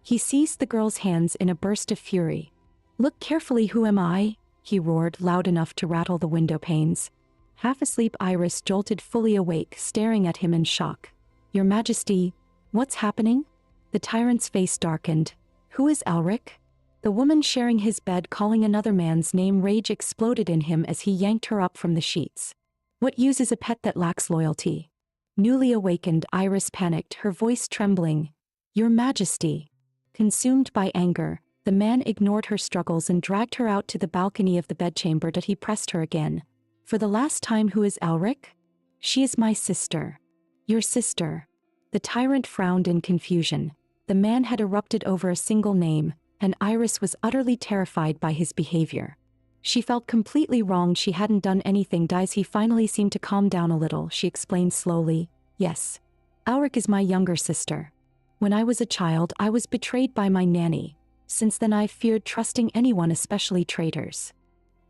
He seized the girl's hands in a burst of fury. "Look carefully, who am I?" he roared, loud enough to rattle the window panes. Half asleep Iris jolted fully awake, staring at him in shock. "Your Majesty, what's happening?" The tyrant's face darkened. "Who is Elric?" The woman sharing his bed calling another man's name, rage exploded in him as he yanked her up from the sheets. "What use is a pet that lacks loyalty?" Newly awakened, Iris panicked, her voice trembling. "Your Majesty." Consumed by anger, the man ignored her struggles and dragged her out to the balcony of the bedchamber. But he pressed her again. "For the last time, who is Elric?" "She is my sister." "Your sister?" The tyrant frowned in confusion. The man had erupted over a single name, and Iris was utterly terrified by his behavior. She felt completely wronged. She hadn't done anything. As he finally seemed to calm down a little, she explained slowly, "Yes. Elric is my younger sister. When I was a child, I was betrayed by my nanny. Since then I've feared trusting anyone, especially traitors."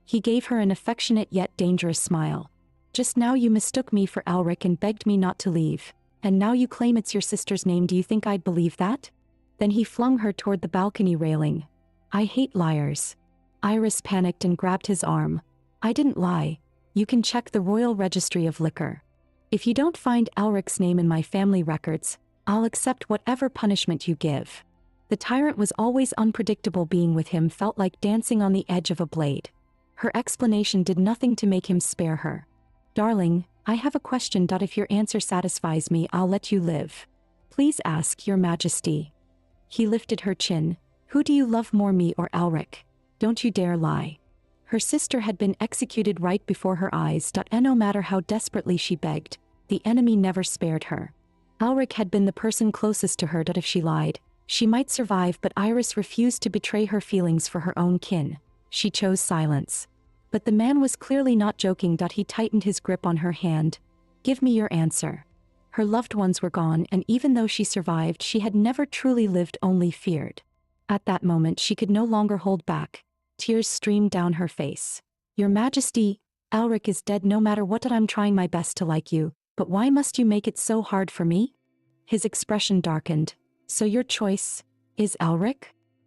He gave her an affectionate yet dangerous smile. "Just now you mistook me for Elric and begged me not to leave. And now you claim it's your sister's name. Do you think I'd believe that?" Then he flung her toward the balcony railing. "I hate liars." Iris panicked and grabbed his arm. "I didn't lie. You can check the Royal Registry of Liquor. If you don't find Elric's name in my family records, I'll accept whatever punishment you give." The tyrant was always unpredictable. Being with him felt like dancing on the edge of a blade. Her explanation did nothing to make him spare her. "Darling, I have a question. If your answer satisfies me, I'll let you live." "Please ask, Your Majesty." He lifted her chin. "Who do you love more, me or Elric? Don't you dare lie." Her sister had been executed right before her eyes. And no matter how desperately she begged, the enemy never spared her. Alric had been the person closest to her that if she lied, she might survive, but Iris refused to betray her feelings for her own kin. She chose silence. But the man was clearly not joking. He tightened his grip on her hand. Give me your answer. Her loved ones were gone, and even though she survived, she had never truly lived, only feared. At that moment she could no longer hold back. Tears streamed down her face. Your Majesty, Alric is dead. No matter what, I'm trying my best to like you, but why must you make it so hard for me? His expression darkened. So your choice is Alric?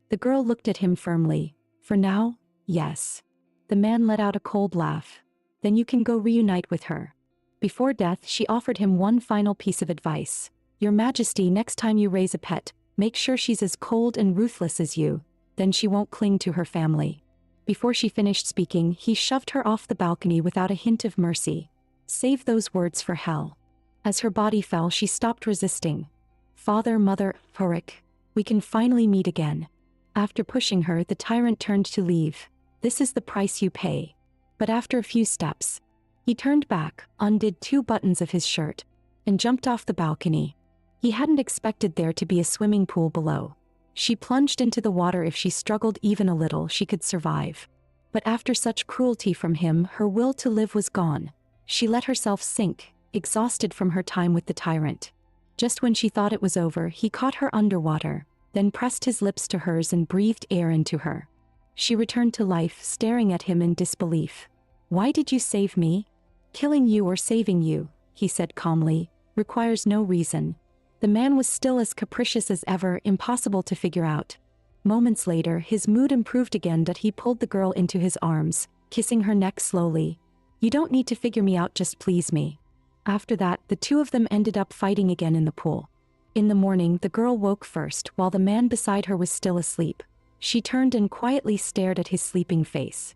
The girl looked at him firmly. For now, yes. The man let out a cold laugh. Then you can go reunite with her. Before death, she offered him one final piece of advice. Your Majesty, next time you raise a pet, make sure she's as cold and ruthless as you. Then she won't cling to her family. Before she finished speaking, he shoved her off the balcony without a hint of mercy. Save those words for hell. As her body fell, she stopped resisting. Father, Mother, Alric, we can finally meet again. After pushing her, the tyrant turned to leave. This is the price you pay. But after a few steps, he turned back, undid 2 buttons of his shirt, and jumped off the balcony. He hadn't expected there to be a swimming pool below. She plunged into the water. If she struggled even a little, she could survive. But after such cruelty from him, her will to live was gone. She let herself sink, exhausted from her time with the tyrant. Just when she thought it was over, he caught her underwater, then pressed his lips to hers and breathed air into her. She returned to life, staring at him in disbelief. Why did you save me? Killing you or saving you, he said calmly, requires no reason. The man was still as capricious as ever, impossible to figure out. Moments later, his mood improved again. He pulled the girl into his arms, kissing her neck slowly. You don't need to figure me out, just please me. After that, the 2 of them ended up fighting again in the pool. In the morning, the girl woke first, while the man beside her was still asleep. She turned and quietly stared at his sleeping face.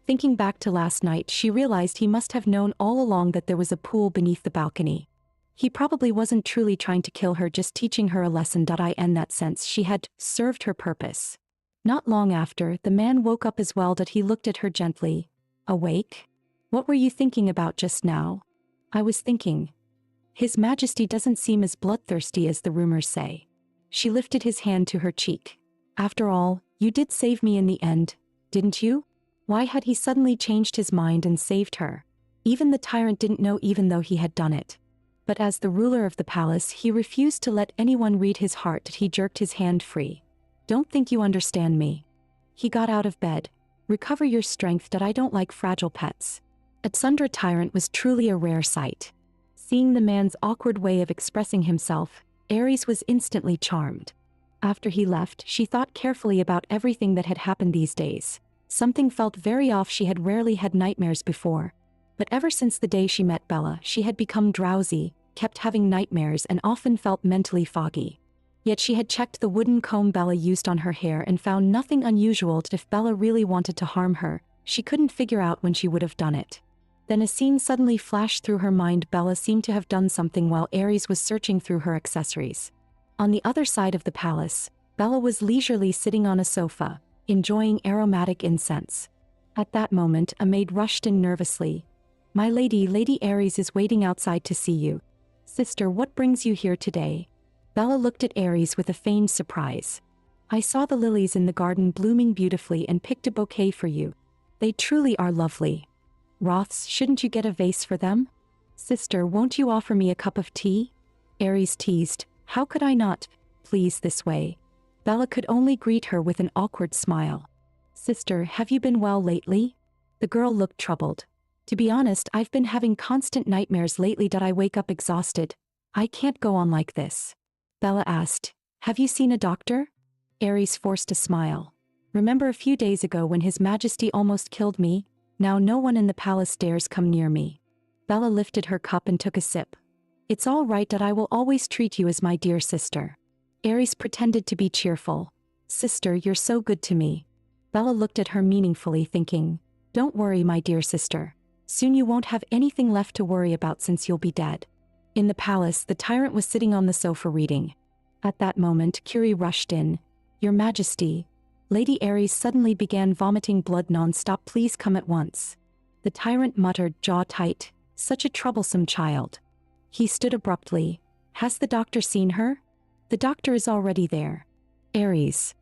Thinking back to last night, she realized he must have known all along that there was a pool beneath the balcony. He probably wasn't truly trying to kill her, just teaching her a lesson. In that sense, she had served her purpose. Not long after, the man woke up as well. He looked at her gently. Awake? What were you thinking about just now? I was thinking. His Majesty doesn't seem as bloodthirsty as the rumors say. She lifted his hand to her cheek. After all, you did save me in the end, didn't you? Why had he suddenly changed his mind and saved her? Even the tyrant didn't know, even though he had done it. But as the ruler of the palace, he refused to let anyone read his heart. He jerked his hand free. Don't think you understand me. He got out of bed. Recover your strength. I don't like fragile pets. Atsundra Tyrant was truly a rare sight. Seeing the man's awkward way of expressing himself, Ares was instantly charmed. After he left, she thought carefully about everything that had happened these days. Something felt very off. She had rarely had nightmares before. But ever since the day she met Bella, she had become drowsy, kept having nightmares, and often felt mentally foggy. Yet she had checked the wooden comb Bella used on her hair and found nothing unusual. If Bella really wanted to harm her, she couldn't figure out when she would have done it. Then a scene suddenly flashed through her mind. Bella seemed to have done something while Ares was searching through her accessories. On the other side of the palace, Bella was leisurely sitting on a sofa, enjoying aromatic incense. At that moment, a maid rushed in nervously. My lady, Lady Ares is waiting outside to see you. Sister, what brings you here today? Bella looked at Ares with a feigned surprise. I saw the lilies in the garden blooming beautifully and picked a bouquet for you. They truly are lovely. Roths, shouldn't you get a vase for them? Sister, won't you offer me a cup of tea? Ares teased. How could I not? Please, this way. Bella could only greet her with an awkward smile. Sister, have you been well lately? The girl looked troubled. To be honest, I've been having constant nightmares lately. I wake up exhausted. I can't go on like this. Bella asked, have you seen a doctor? Ares forced a smile. Remember a few days ago when His Majesty almost killed me? Now no one in the palace dares come near me. Bella lifted her cup and took a sip. It's all right. I will always treat you as my dear sister. Ares pretended to be cheerful. Sister, you're so good to me. Bella looked at her meaningfully, thinking, don't worry, my dear sister. Soon you won't have anything left to worry about since you'll be dead. In the palace, the tyrant was sitting on the sofa reading. At that moment, Curie rushed in. Your Majesty. Lady Ares suddenly began vomiting blood non-stop. Please come at once. The tyrant muttered, jaw tight. Such a troublesome child. He stood abruptly. Has the doctor seen her? The doctor is already there. Aries.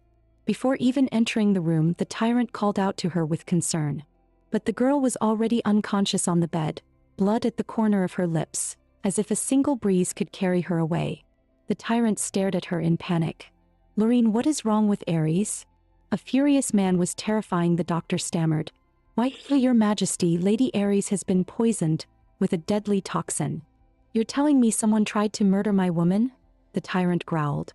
Before even entering the room, the tyrant called out to her with concern. But the girl was already unconscious on the bed, blood at the corner of her lips, as if a single breeze could carry her away. The tyrant stared at her in panic. Lorene, what is wrong with Aries? A furious man was terrifying, the doctor stammered. Why, your majesty, Lady Aries has been poisoned with a deadly toxin. You're telling me someone tried to murder my woman? The tyrant growled.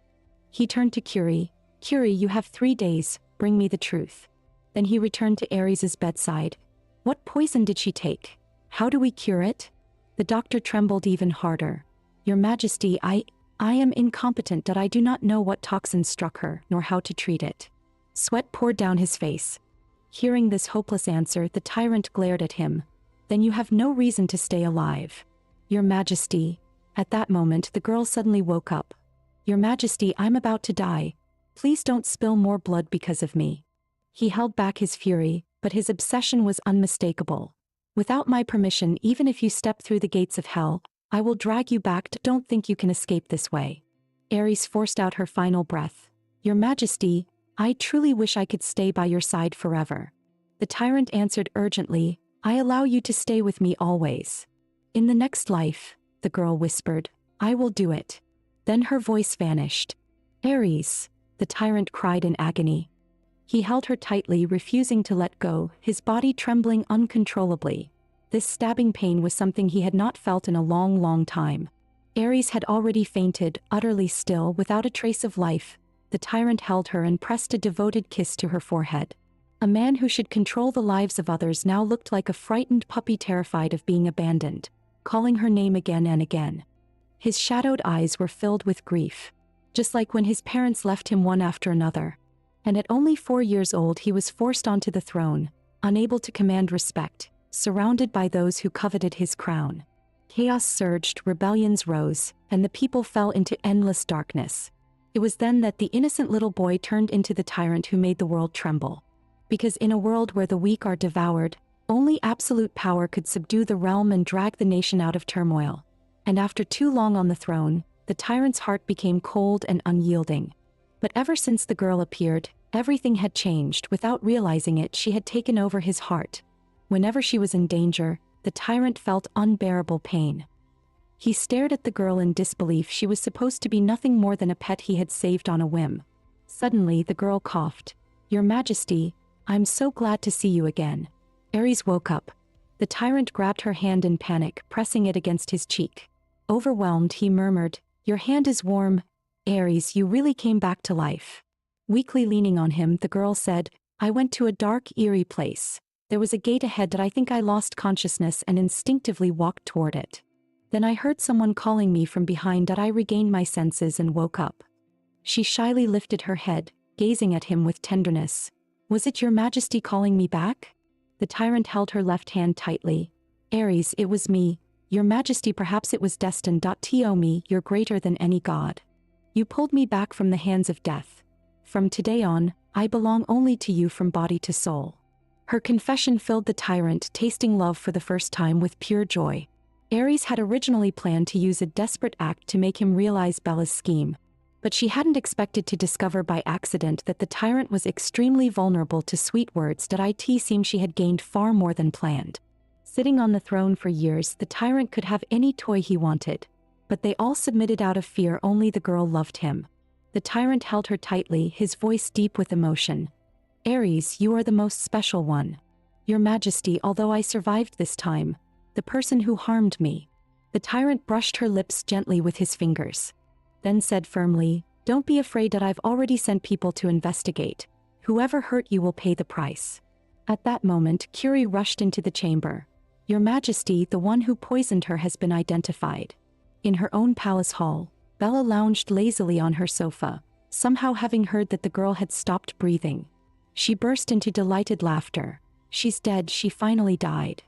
He turned to Curie. Curie, you have 3 days, bring me the truth. Then he returned to Aries's bedside. What poison did she take? How do we cure it? The doctor trembled even harder. Your majesty, I am incompetent, that I do not know what toxin struck her, nor how to treat it. Sweat poured down his face. Hearing this hopeless answer, the tyrant glared at him. Then you have no reason to stay alive. Your majesty. At that moment, the girl suddenly woke up. Your majesty, I'm about to die. Please don't spill more blood because of me. He held back his fury, but his obsession was unmistakable. Without my permission, even if you step through the gates of hell, I will drag you back. Don't think you can escape this way. Aries forced out her final breath. Your majesty, I truly wish I could stay by your side forever. The tyrant answered urgently, I allow you to stay with me always. In the next life, the girl whispered, I will do it. Then her voice vanished. Aries, the tyrant cried in agony. He held her tightly, refusing to let go, his body trembling uncontrollably. This stabbing pain was something he had not felt in a long, long time. Aries had already fainted, utterly still, without a trace of life. The tyrant held her and pressed a devoted kiss to her forehead. A man who should control the lives of others now looked like a frightened puppy terrified of being abandoned, calling her name again and again. His shadowed eyes were filled with grief, just like when his parents left him one after another. And at only 4 years old he was forced onto the throne, unable to command respect, surrounded by those who coveted his crown. Chaos surged, rebellions rose, and the people fell into endless darkness. It was then that the innocent little boy turned into the tyrant who made the world tremble. Because in a world where the weak are devoured, only absolute power could subdue the realm and drag the nation out of turmoil. And after too long on the throne, the tyrant's heart became cold and unyielding. But ever since the girl appeared, everything had changed. Without realizing it, she had taken over his heart. Whenever she was in danger, the tyrant felt unbearable pain. He stared at the girl in disbelief. She was supposed to be nothing more than a pet he had saved on a whim. Suddenly, the girl coughed. Your majesty, I'm so glad to see you again. Aries woke up. The tyrant grabbed her hand in panic, pressing it against his cheek. Overwhelmed, he murmured, Your hand is warm. Aries, you really came back to life. Weakly leaning on him, the girl said, I went to a dark, eerie place. There was a gate ahead that I think I lost consciousness and instinctively walked toward it. Then I heard someone calling me from behind that I regained my senses and woke up. She shyly lifted her head, gazing at him with tenderness. Was it your majesty calling me back? The tyrant held her left hand tightly. Aries, it was me. Your majesty, perhaps it was destined. To me, you're greater than any god. You pulled me back from the hands of death. From today on, I belong only to you from body to soul. Her confession filled the tyrant, tasting love for the first time with pure joy. Aries had originally planned to use a desperate act to make him realize Bella's scheme, but she hadn't expected to discover by accident that the tyrant was extremely vulnerable to sweet words. That it seemed she had gained far more than planned. Sitting on the throne for years, the tyrant could have any toy he wanted, but they all submitted out of fear. Only the girl loved him. The tyrant held her tightly, his voice deep with emotion. Aries, you are the most special one. Your majesty, although I survived this time, the person who harmed me. The tyrant brushed her lips gently with his fingers, then said firmly, Don't be afraid, that I've already sent people to investigate. Whoever hurt you will pay the price. At that moment, Curie rushed into the chamber. Your majesty, the one who poisoned her has been identified. In her own palace hall, Bella lounged lazily on her sofa, somehow having heard that the girl had stopped breathing. She burst into delighted laughter. She's dead, she finally died.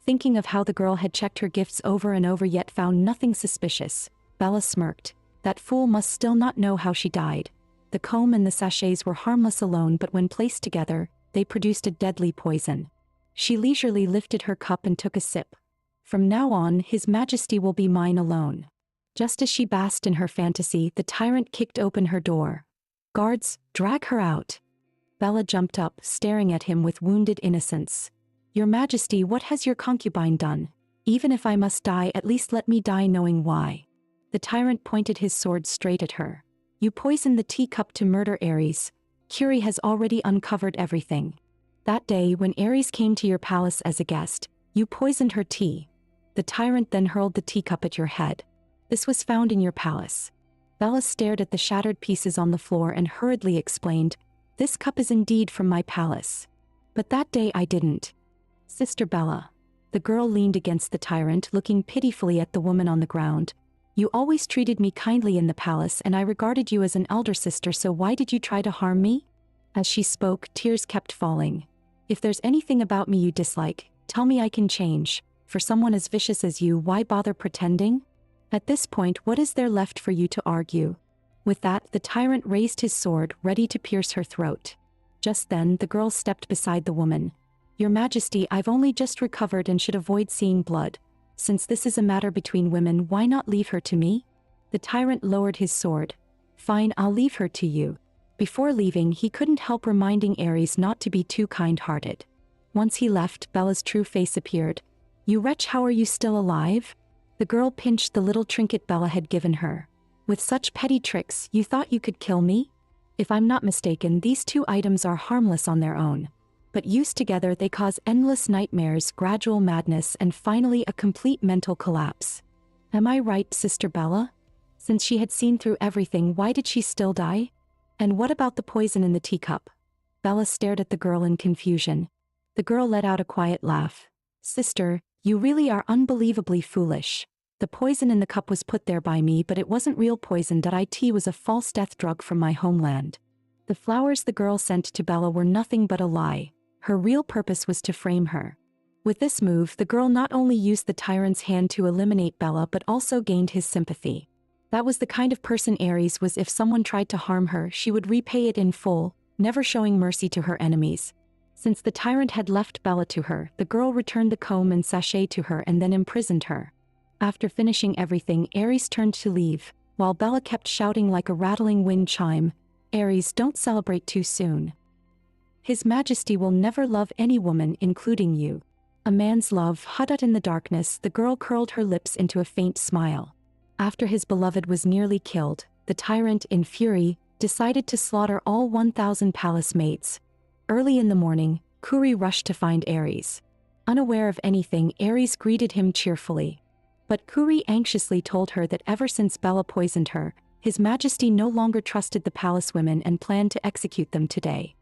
Thinking of how the girl had checked her gifts over and over yet found nothing suspicious, Bella smirked. That fool must still not know how she died. The comb and the sachets were harmless alone, but when placed together, they produced a deadly poison. She leisurely lifted her cup and took a sip. From now on, His Majesty will be mine alone. Just as she basked in her fantasy, the tyrant kicked open her door. "Guards, drag her out." Bella jumped up, staring at him with wounded innocence. "Your Majesty, what has your concubine done? Even if I must die, at least let me die knowing why." The tyrant pointed his sword straight at her. "You poisoned the teacup to murder Ares. Curie has already uncovered everything. That day when Ares came to your palace as a guest, you poisoned her tea. The tyrant then hurled the teacup at your head. This was found in your palace." Bella stared at the shattered pieces on the floor and hurriedly explained, "This cup is indeed from my palace. But that day I didn't." "Sister Bella." The girl leaned against the tyrant, looking pitifully at the woman on the ground. "You always treated me kindly in the palace and I regarded you as an elder sister, so why did you try to harm me?" As she spoke, tears kept falling. "If there's anything about me you dislike, tell me I can change. For someone as vicious as you, why bother pretending? At this point, what is there left for you to argue?" With that, the tyrant raised his sword, ready to pierce her throat. Just then, the girl stepped beside the woman. "Your Majesty, I've only just recovered and should avoid seeing blood. Since this is a matter between women, why not leave her to me?" The tyrant lowered his sword. "Fine, I'll leave her to you." Before leaving, he couldn't help reminding Ares not to be too kind-hearted. Once he left, Bella's true face appeared. "You wretch, how are you still alive?" The girl pinched the little trinket Bella had given her. "With such petty tricks, you thought you could kill me? If I'm not mistaken, these two items are harmless on their own. But used together they cause endless nightmares, gradual madness, and finally a complete mental collapse. Am I right, Sister Bella? Since she had seen through everything, why did she still die? And what about the poison in the teacup?" Bella stared at the girl in confusion. The girl let out a quiet laugh. "Sister, you really are unbelievably foolish. The poison in the cup was put there by me, but it wasn't real poison. It was a false death drug from my homeland. The flowers the girl sent to Bella were nothing but a lie. Her real purpose was to frame her." With this move, the girl not only used the tyrant's hand to eliminate Bella but also gained his sympathy. That was the kind of person Ares was. If someone tried to harm her, she would repay it in full, never showing mercy to her enemies. Since the tyrant had left Bella to her, the girl returned the comb and sachet to her and then imprisoned her. After finishing everything, Ares turned to leave, while Bella kept shouting like a rattling wind chime, "Ares, don't celebrate too soon. His Majesty will never love any woman, including you." A man's love, hut in the darkness, the girl curled her lips into a faint smile. After his beloved was nearly killed, the tyrant, in fury, decided to slaughter all 1,000 palace maids. Early in the morning, Curie rushed to find Ares. Unaware of anything, Ares greeted him cheerfully. But Curie anxiously told her that ever since Bella poisoned her, His Majesty no longer trusted the palace women and planned to execute them today.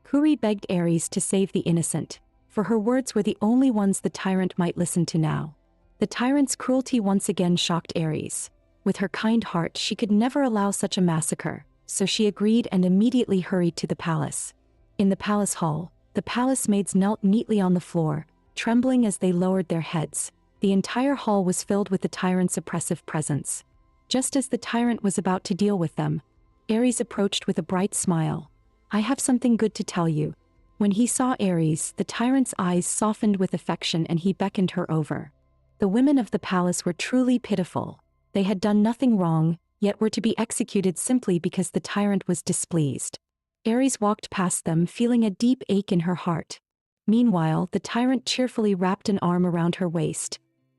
Curie begged Ares to save the innocent, for her words were the only ones the tyrant might listen to now. The tyrant's cruelty once again shocked Ares. With her kind heart, she could never allow such a massacre, so she agreed and immediately hurried to the palace. In the palace hall, the palace maids knelt neatly on the floor, trembling as they lowered their heads. The entire hall was filled with the tyrant's oppressive presence. Just as the tyrant was about to deal with them, Ares approached with a bright smile. "I have something good to tell you." When he saw Ares, the tyrant's eyes softened with affection and he beckoned her over. The women of the palace were truly pitiful. They had done nothing wrong, yet were to be executed simply because the tyrant was displeased. Ares walked past them, feeling a deep ache in her heart. Meanwhile, the tyrant cheerfully wrapped an arm around her waist.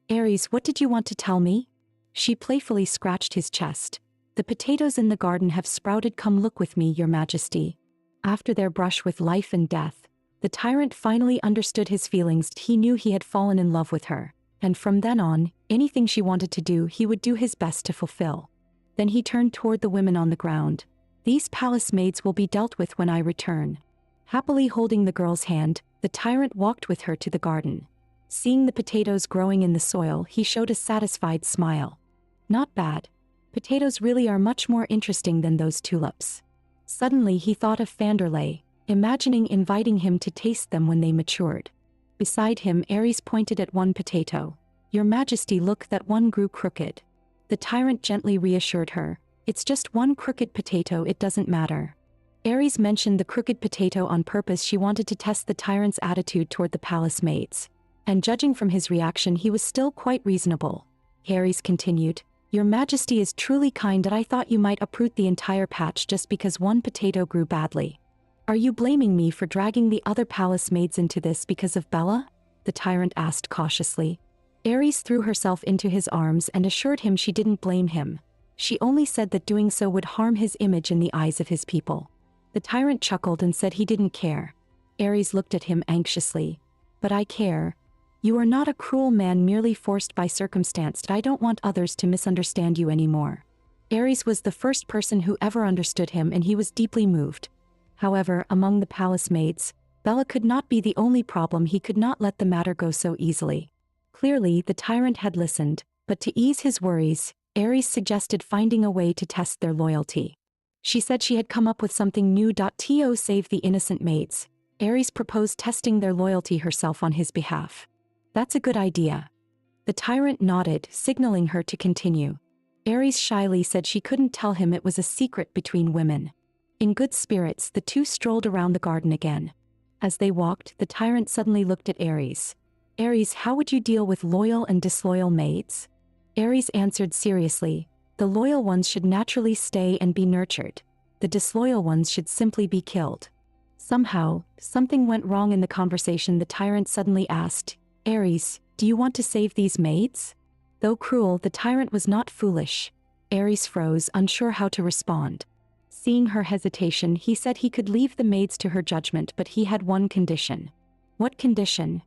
"Ares, what did you want to tell me?" She playfully scratched his chest. "The potatoes in the garden have sprouted. Come look with me, Your Majesty." After their brush with life and death, the tyrant finally understood his feelings. He knew he had fallen in love with her, and from then on, anything she wanted to do, he would do his best to fulfill. Then he turned toward the women on the ground. "These palace maids will be dealt with when I return." Happily holding the girl's hand, the tyrant walked with her to the garden. Seeing the potatoes growing in the soil, he showed a satisfied smile. "Not bad. Potatoes really are much more interesting than those tulips." Suddenly he thought of Vanderlei, imagining inviting him to taste them when they matured. Beside him, Ares pointed at one potato. "Your Majesty, look, that one grew crooked." The tyrant gently reassured her. "It's just one crooked potato, it doesn't matter." Ares mentioned the crooked potato on purpose. She wanted to test the tyrant's attitude toward the palace maids. And judging from his reaction, he was still quite reasonable. Ares continued, Your Majesty is truly kind, and I thought you might uproot the entire patch just because one potato grew badly. Are you blaming me for dragging the other palace maids into this because of Bella? The tyrant asked cautiously. Ares threw herself into his arms and assured him she didn't blame him. She only said that doing so would harm his image in the eyes of his people. The tyrant chuckled and said he didn't care. Ares looked at him anxiously. But I care. You are not a cruel man merely forced by circumstance. I don't want others to misunderstand you anymore. Ares was the first person who ever understood him, and he was deeply moved. However, among the palace maids, Bella could not be the only problem. He could not let the matter go so easily. Clearly, the tyrant had listened, but to ease his worries, Ares suggested finding a way to test their loyalty. She said she had come up with something new. To save the innocent maids, Ares proposed testing their loyalty herself on his behalf. That's a good idea. The tyrant nodded, signaling her to continue. Ares shyly said she couldn't tell him it was a secret between women. In good spirits, the two strolled around the garden again. As they walked, the tyrant suddenly looked at Ares. Ares, how would you deal with loyal and disloyal maids? Ares answered seriously. The loyal ones should naturally stay and be nurtured. The disloyal ones should simply be killed. Somehow, something went wrong in the conversation. The tyrant suddenly asked, Ares, do you want to save these maids? Though cruel, the tyrant was not foolish. Ares froze, unsure how to respond. Seeing her hesitation, he said he could leave the maids to her judgment, but he had one condition. What condition?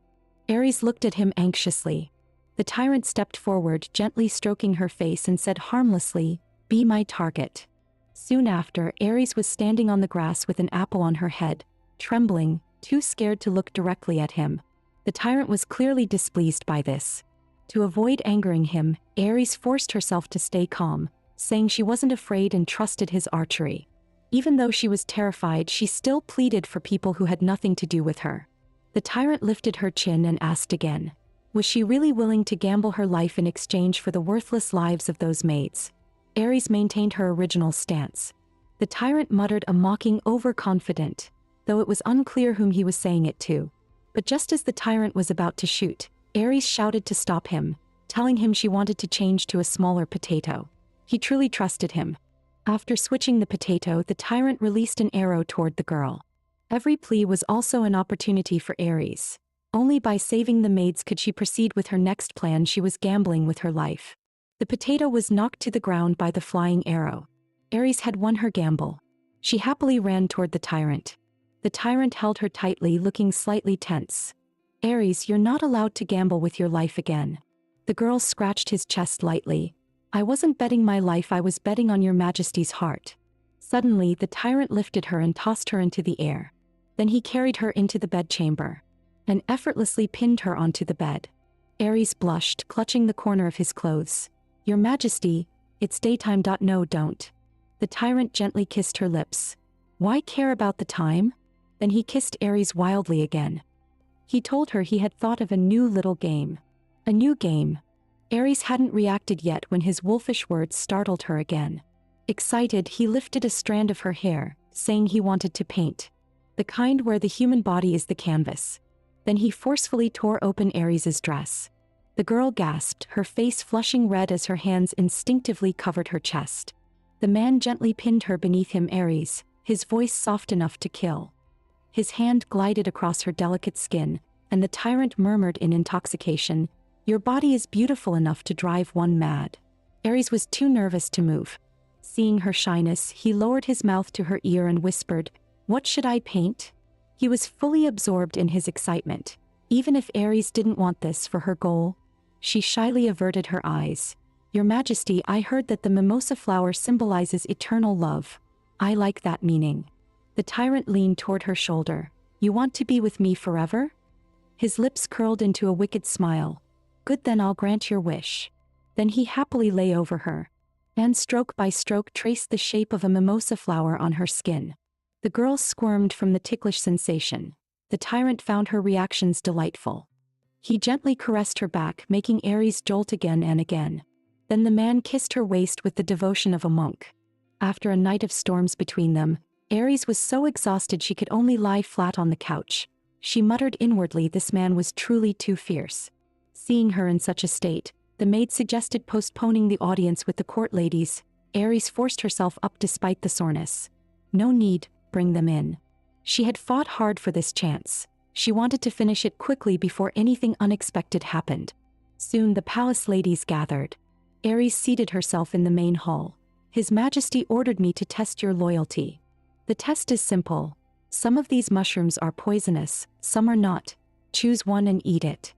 Ares looked at him anxiously. The tyrant stepped forward, gently stroking her face, and said harmlessly, be my target. Soon after, Ares was standing on the grass with an apple on her head, trembling, too scared to look directly at him. The tyrant was clearly displeased by this. To avoid angering him, Ares forced herself to stay calm, saying she wasn't afraid and trusted his archery. Even though she was terrified, she still pleaded for people who had nothing to do with her. The tyrant lifted her chin and asked again. Was she really willing to gamble her life in exchange for the worthless lives of those maids? Ares maintained her original stance. The tyrant muttered a mocking overconfident, though it was unclear whom he was saying it to. But just as the tyrant was about to shoot, Ares shouted to stop him, telling him she wanted to change to a smaller potato. He truly trusted him. After switching the potato, the tyrant released an arrow toward the girl. Every plea was also an opportunity for Ares. Only by saving the maids could she proceed with her next plan. She was gambling with her life. The potato was knocked to the ground by the flying arrow. Ares had won her gamble. She happily ran toward the tyrant. The tyrant held her tightly, looking slightly tense. Ares, you're not allowed to gamble with your life again. The girl scratched his chest lightly. I wasn't betting my life, I was betting on your Majesty's heart. Suddenly, the tyrant lifted her and tossed her into the air. Then he carried her into the bedchamber and effortlessly pinned her onto the bed. Ares blushed, clutching the corner of his clothes. Your Majesty, it's daytime. No, don't. The tyrant gently kissed her lips. Why care about the time? Then he kissed Ares wildly again. He told her he had thought of a new little game. A new game. Ares hadn't reacted yet when his wolfish words startled her again. Excited, he lifted a strand of her hair, saying he wanted to paint. The kind where the human body is the canvas. Then he forcefully tore open Ares's dress. The girl gasped, her face flushing red as her hands instinctively covered her chest. The man gently pinned her beneath him. Ares, his voice soft enough to kill. His hand glided across her delicate skin, and the tyrant murmured in intoxication, your body is beautiful enough to drive one mad. Ares was too nervous to move. Seeing her shyness, he lowered his mouth to her ear and whispered, what should I paint? He was fully absorbed in his excitement. Even if Ares didn't want this for her goal, she shyly averted her eyes. Your Majesty, I heard that the mimosa flower symbolizes eternal love. I like that meaning. The tyrant leaned toward her shoulder. You want to be with me forever? His lips curled into a wicked smile. Good, then I'll grant your wish. Then he happily lay over her, and stroke by stroke traced the shape of a mimosa flower on her skin. The girl squirmed from the ticklish sensation. The tyrant found her reactions delightful. He gently caressed her back, making Ares jolt again and again. Then the man kissed her waist with the devotion of a monk. After a night of storms between them, Ares was so exhausted she could only lie flat on the couch. She muttered inwardly, this man was truly too fierce. Seeing her in such a state, The maid suggested postponing the audience with the court ladies. Aries forced herself up despite the soreness. No need, bring them in. She had fought hard for this chance. She wanted to finish it quickly before anything unexpected happened. Soon the palace ladies gathered. Aries seated herself in the main hall. His Majesty ordered me to test your loyalty. The test is simple. Some of these mushrooms are poisonous, some are not. Choose one and eat it.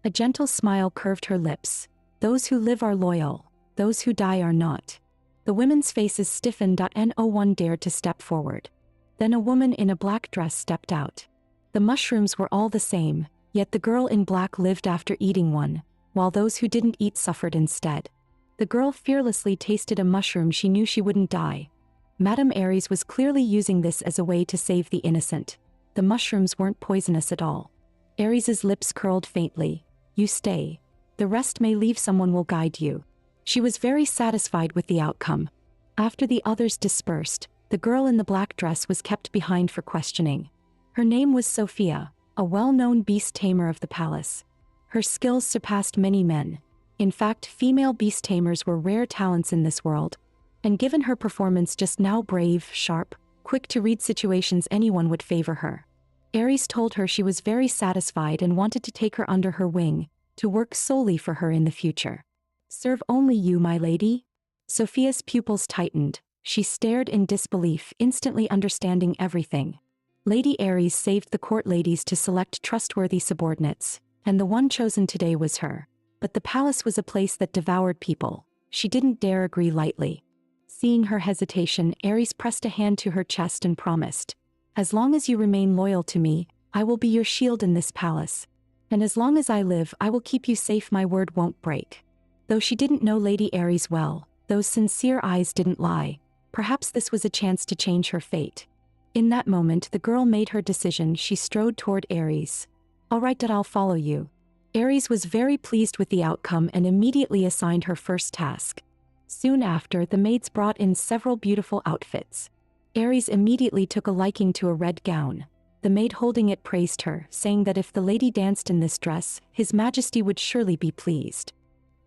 A gentle smile curved her lips. Those who live are loyal, those who die are not. The women's faces stiffened. No one dared to step forward. Then a woman in a black dress stepped out. The mushrooms were all the same, yet the girl in black lived after eating one, while those who didn't eat suffered instead. The girl fearlessly tasted a mushroom. She knew she wouldn't die. Madame Aries was clearly using this as a way to save the innocent. The mushrooms weren't poisonous at all. Aries's lips curled faintly. You stay. The rest may leave, someone will guide you. She was very satisfied with the outcome. After the others dispersed, the girl in the black dress was kept behind for questioning. Her name was Sophia, a well-known beast tamer of the palace. Her skills surpassed many men. In fact, female beast tamers were rare talents in this world. And given her performance just now, brave, sharp, quick to read situations, anyone would favor her. Aries told her she was very satisfied and wanted to take her under her wing, to work solely for her in the future. Serve only you, my lady? Sophia's pupils tightened. She stared in disbelief, instantly understanding everything. Lady Aries saved the court ladies to select trustworthy subordinates, and the one chosen today was her. But the palace was a place that devoured people. She didn't dare agree lightly. Seeing her hesitation, Aries pressed a hand to her chest and promised, as long as you remain loyal to me, I will be your shield in this palace. And as long as I live, I will keep you safe. My word won't break. Though she didn't know Lady Aries well, those sincere eyes didn't lie. Perhaps this was a chance to change her fate. In that moment, the girl made her decision. She strode toward Aries. All right, I'll follow you. Aries was very pleased with the outcome and immediately assigned her first task. Soon after, the maids brought in several beautiful outfits. Aries immediately took a liking to a red gown. The maid holding it praised her, saying that if the lady danced in this dress, His Majesty would surely be pleased.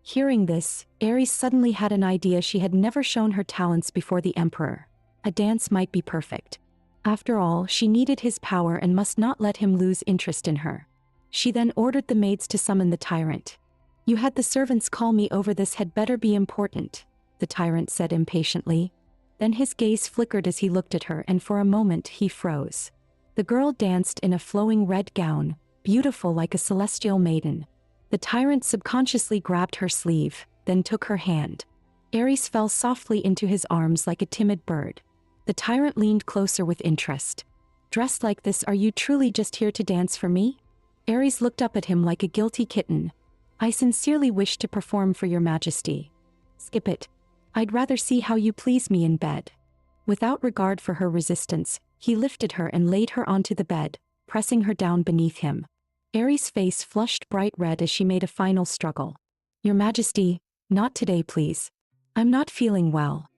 Hearing this, Aries suddenly had an idea. She had never shown her talents before the Emperor. A dance might be perfect. After all, she needed his power and must not let him lose interest in her. She then ordered the maids to summon the Tyrant. You had the servants call me over. This had better be important, the Tyrant said impatiently. Then his gaze flickered as he looked at her, and for a moment he froze. The girl danced in a flowing red gown, beautiful like a celestial maiden. The Tyrant subconsciously grabbed her sleeve, then took her hand. Aries fell softly into his arms like a timid bird. The Tyrant leaned closer with interest. Dressed like this, are you truly just here to dance for me? Aries looked up at him like a guilty kitten. I sincerely wish to perform for your Majesty. Skip it. I'd rather see how you please me in bed. Without regard for her resistance, he lifted her and laid her onto the bed, pressing her down beneath him. Aries' face flushed bright red as she made a final struggle. Your Majesty, not today please. I'm not feeling well.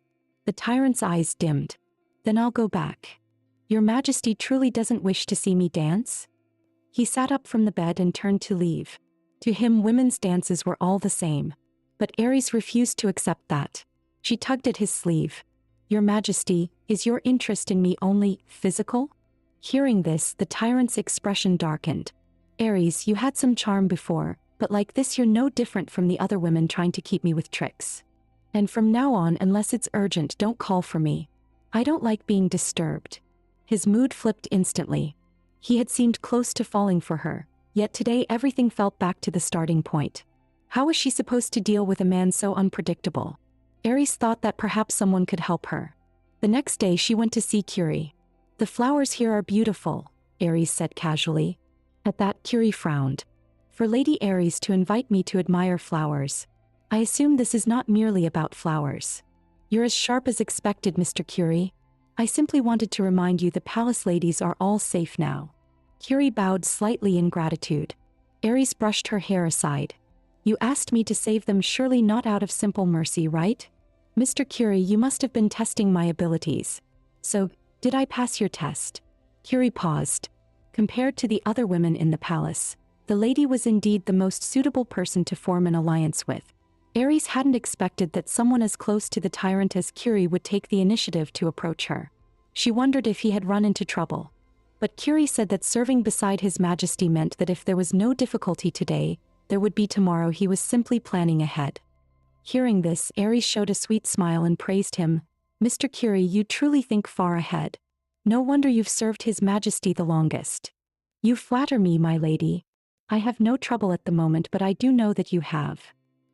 The Tyrant's eyes dimmed. Then I'll go back. Your Majesty truly doesn't wish to see me dance? He sat up from the bed and turned to leave. To him, women's dances were all the same. But Aries refused to accept that. She tugged at his sleeve. Your Majesty, is your interest in me only physical? Hearing this, the Tyrant's expression darkened. Aries, you had some charm before, but like this you're no different from the other women trying to keep me with tricks. And from now on, unless it's urgent, don't call for me. I don't like being disturbed. His mood flipped instantly. He had seemed close to falling for her, yet today everything felt back to the starting point. How was she supposed to deal with a man so unpredictable? Aries thought that perhaps someone could help her. The next day she went to see Curie. The flowers here are beautiful, Aries said casually. At that, Curie frowned. For Lady Aries to invite me to admire flowers. I assume this is not merely about flowers. You're as sharp as expected, Mr. Curie. I simply wanted to remind you the palace ladies are all safe now. Curie bowed slightly in gratitude. Aries brushed her hair aside. You asked me to save them, surely not out of simple mercy, right? Mr. Curie, you must have been testing my abilities. So, did I pass your test? Curie paused. Compared to the other women in the palace, the lady was indeed the most suitable person to form an alliance with. Ares hadn't expected that someone as close to the tyrant as Curie would take the initiative to approach her. She wondered if he had run into trouble. But Curie said that serving beside His Majesty meant that if there was no difficulty today, there would be tomorrow. He was simply planning ahead. Hearing this, Ares showed a sweet smile and praised him. Mr. Curie, you truly think far ahead. No wonder you've served His Majesty the longest. You flatter me, my lady. I have no trouble at the moment, but I do know that you have.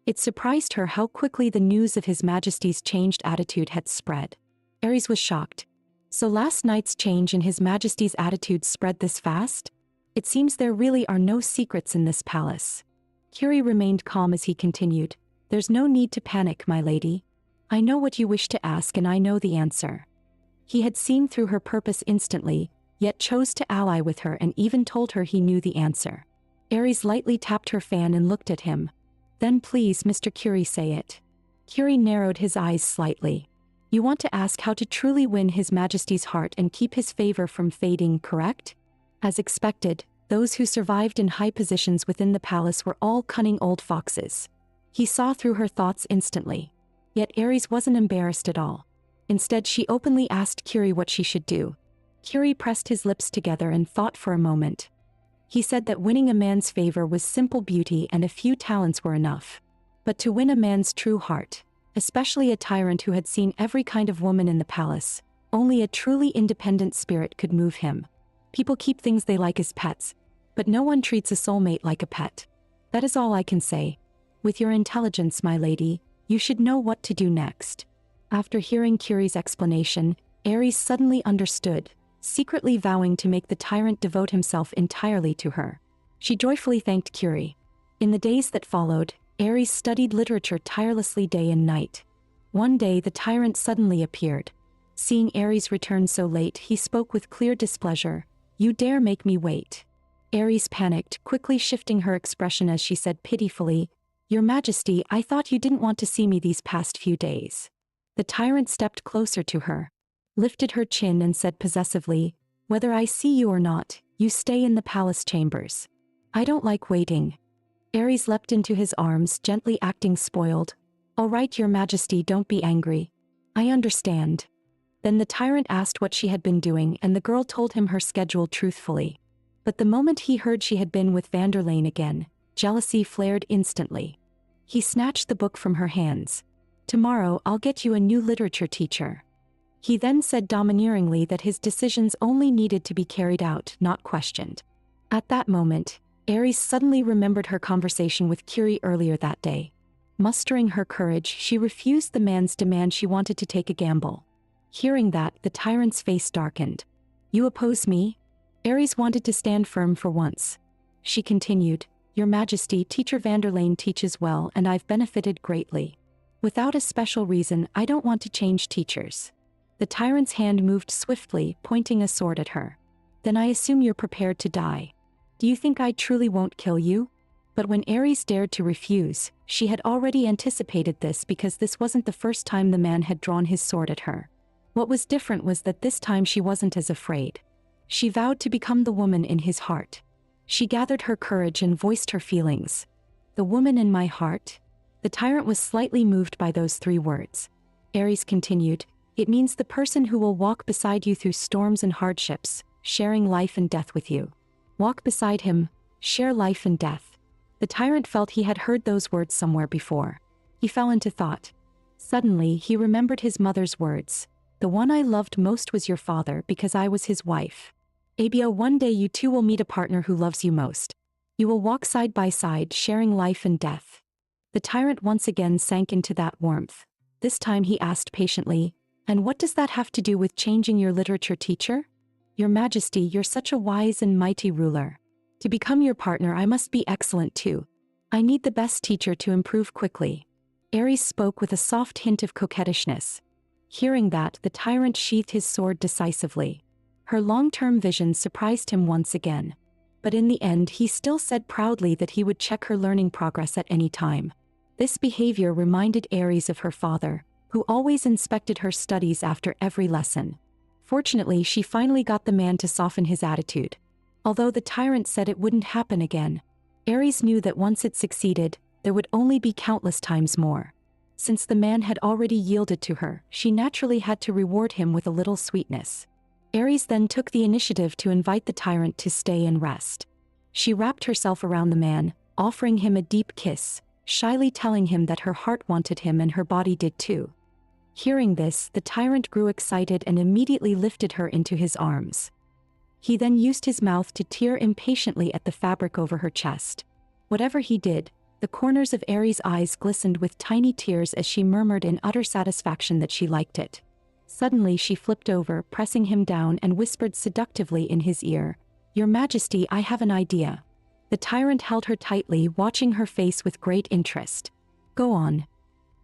It surprised her how quickly the news of His Majesty's changed attitude had spread. Ares was shocked. So last night's change in His Majesty's attitude spread this fast? It seems there really are no secrets in this palace. Curie remained calm as he continued. There's no need to panic, my lady. I know what you wish to ask and I know the answer. He had seen through her purpose instantly, yet chose to ally with her and even told her he knew the answer. Ares lightly tapped her fan and looked at him. Then please, Mr. Curie, say it. Curie narrowed his eyes slightly. You want to ask how to truly win His Majesty's heart and keep his favor from fading, correct? As expected, those who survived in high positions within the palace were all cunning old foxes. He saw through her thoughts instantly. Yet Ares wasn't embarrassed at all. Instead, she openly asked Curie what she should do. Curie pressed his lips together and thought for a moment. He said that winning a man's favor was simple beauty and a few talents were enough. But to win a man's true heart, especially a tyrant who had seen every kind of woman in the palace, only a truly independent spirit could move him. People keep things they like as pets, but no one treats a soulmate like a pet. That is all I can say. With your intelligence, my lady, you should know what to do next. After hearing Curie's explanation, Ares suddenly understood, secretly vowing to make the tyrant devote himself entirely to her. She joyfully thanked Curie. In the days that followed, Ares studied literature tirelessly day and night. One day the tyrant suddenly appeared. Seeing Ares return so late, he spoke with clear displeasure. You dare make me wait. Ares panicked, quickly shifting her expression as she said pitifully, Your Majesty, I thought you didn't want to see me these past few days. The tyrant stepped closer to her, lifted her chin and said possessively, Whether I see you or not, you stay in the palace chambers. I don't like waiting. Ares leapt into his arms, gently acting spoiled. All right, Your Majesty, don't be angry. I understand. Then the tyrant asked what she had been doing and the girl told him her schedule truthfully. But the moment he heard she had been with Vanderlane again, jealousy flared instantly. He snatched the book from her hands. Tomorrow I'll get you a new literature teacher. He then said domineeringly that his decisions only needed to be carried out, not questioned. At that moment, Ares suddenly remembered her conversation with Curie earlier that day. Mustering her courage, she refused the man's demand. She wanted to take a gamble. Hearing that, the tyrant's face darkened. You oppose me? Ares wanted to stand firm for once. She continued, Your Majesty, Teacher Vanderlane teaches well and I've benefited greatly. Without a special reason, I don't want to change teachers. The tyrant's hand moved swiftly, pointing a sword at her. Then I assume you're prepared to die. Do you think I truly won't kill you? But when Ares dared to refuse, she had already anticipated this because this wasn't the first time the man had drawn his sword at her. What was different was that this time she wasn't as afraid. She vowed to become the woman in his heart. She gathered her courage and voiced her feelings. The woman in my heart? The tyrant was slightly moved by those 3 words. Ares continued, It means the person who will walk beside you through storms and hardships, sharing life and death with you. Walk beside him, share life and death. The tyrant felt he had heard those words somewhere before. He fell into thought. Suddenly, he remembered his mother's words. The one I loved most was your father because I was his wife. Abio, one day you two will meet a partner who loves you most. You will walk side by side, sharing life and death. The tyrant once again sank into that warmth. This time he asked patiently, And what does that have to do with changing your literature teacher? Your Majesty, you're such a wise and mighty ruler. To become your partner, I must be excellent too. I need the best teacher to improve quickly. Ares spoke with a soft hint of coquettishness. Hearing that, the tyrant sheathed his sword decisively. Her long-term vision surprised him once again. But in the end, he still said proudly that he would check her learning progress at any time. This behavior reminded Ares of her father, who always inspected her studies after every lesson. Fortunately, she finally got the man to soften his attitude. Although the tyrant said it wouldn't happen again, Ares knew that once it succeeded, there would only be countless times more. Since the man had already yielded to her, she naturally had to reward him with a little sweetness. Ares then took the initiative to invite the tyrant to stay and rest. She wrapped herself around the man, offering him a deep kiss, shyly telling him that her heart wanted him and her body did too. Hearing this, the tyrant grew excited and immediately lifted her into his arms. He then used his mouth to tear impatiently at the fabric over her chest. Whatever he did, the corners of Ares' eyes glistened with tiny tears as she murmured in utter satisfaction that she liked it. Suddenly she flipped over, pressing him down, and whispered seductively in his ear, "Your Majesty, I have an idea." The tyrant held her tightly, watching her face with great interest. "Go on."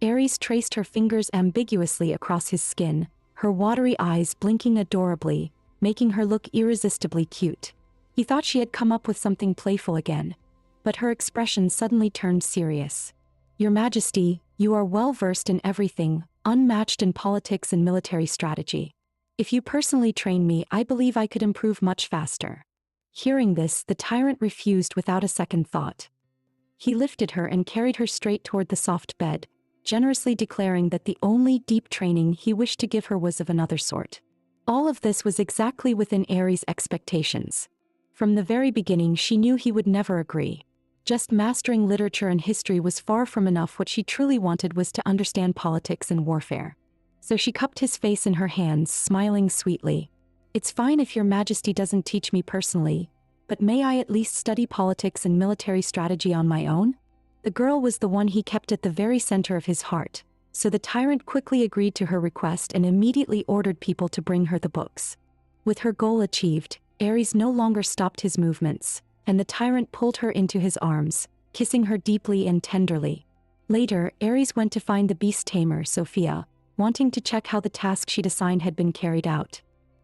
Ares traced her fingers ambiguously across his skin, her watery eyes blinking adorably, making her look irresistibly cute. He thought she had come up with something playful again, but her expression suddenly turned serious. "Your Majesty, you are well versed in everything, unmatched in politics and military strategy. If you personally train me, I believe I could improve much faster." Hearing this, the tyrant refused without a second thought. He lifted her and carried her straight toward the soft bed, generously declaring that the only deep training he wished to give her was of another sort. All of this was exactly within Ares' expectations. From the very beginning, she knew he would never agree. Just mastering literature and history was far from enough. What she truly wanted was to understand politics and warfare. So she cupped his face in her hands, smiling sweetly. "It's fine if your Majesty doesn't teach me personally, but may I at least study politics and military strategy on my own?" The girl was the one he kept at the very center of his heart, so the tyrant quickly agreed to her request and immediately ordered people to bring her the books. With her goal achieved, Ares no longer stopped his movements, and the tyrant pulled her into his arms, kissing her deeply and tenderly. Later, Ares went to find the beast tamer, Sophia, wanting to check how the task she'd assigned had been carried out.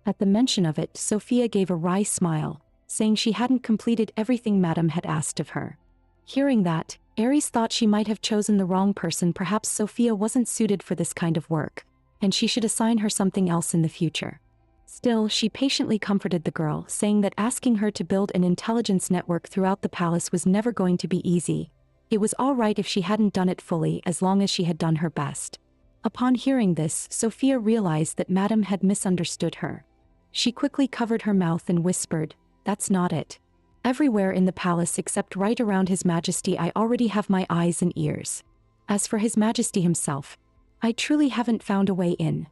At the mention of it, Sophia gave a wry smile, saying she hadn't completed everything Madame had asked of her. Hearing that, Ares thought she might have chosen the wrong person. Perhaps Sophia wasn't suited for this kind of work, and she should assign her something else in the future. Still, she patiently comforted the girl, saying that asking her to build an intelligence network throughout the palace was never going to be easy. It was all right if she hadn't done it fully, as long as she had done her best. Upon hearing this, Sophia realized that Madame had misunderstood her. She quickly covered her mouth and whispered, "That's not it. Everywhere in the palace except right around His Majesty I already have my eyes and ears. As for His Majesty himself, I truly haven't found a way in."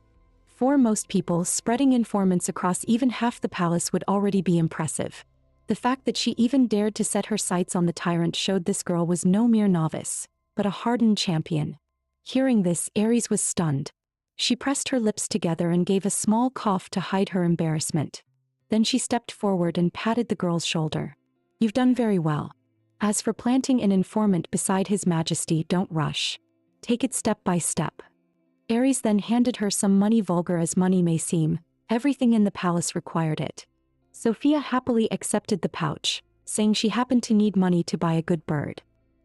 For most people, spreading informants across even half the palace would already be impressive. The fact that she even dared to set her sights on the tyrant showed this girl was no mere novice, but a hardened champion. Hearing this, Ares was stunned. She pressed her lips together and gave a small cough to hide her embarrassment. Then she stepped forward and patted the girl's shoulder. "You've done very well. As for planting an informant beside His Majesty, don't rush. Take it step by step." Ares then handed her some money. Vulgar as money may seem, everything in the palace required it. Sophia happily accepted the pouch, saying she happened to need money to buy a good bird.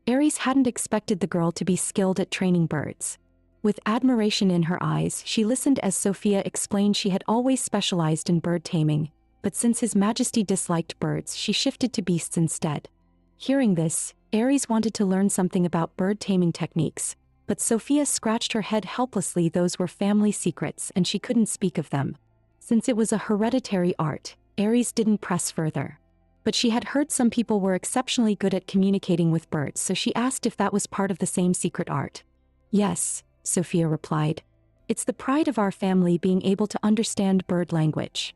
Ares hadn't expected the girl to be skilled at training birds. With admiration in her eyes, she listened as Sophia explained she had always specialized in bird taming, but since His Majesty disliked birds, she shifted to beasts instead. Hearing this, Ares wanted to learn something about bird taming techniques, but Sophia scratched her head helplessly. Those were family secrets and she couldn't speak of them. Since it was a hereditary art, Ares didn't press further. But she had heard some people were exceptionally good at communicating with birds, so she asked if that was part of the same secret art. "Yes," Sophia replied. "It's the pride of our family being able to understand bird language."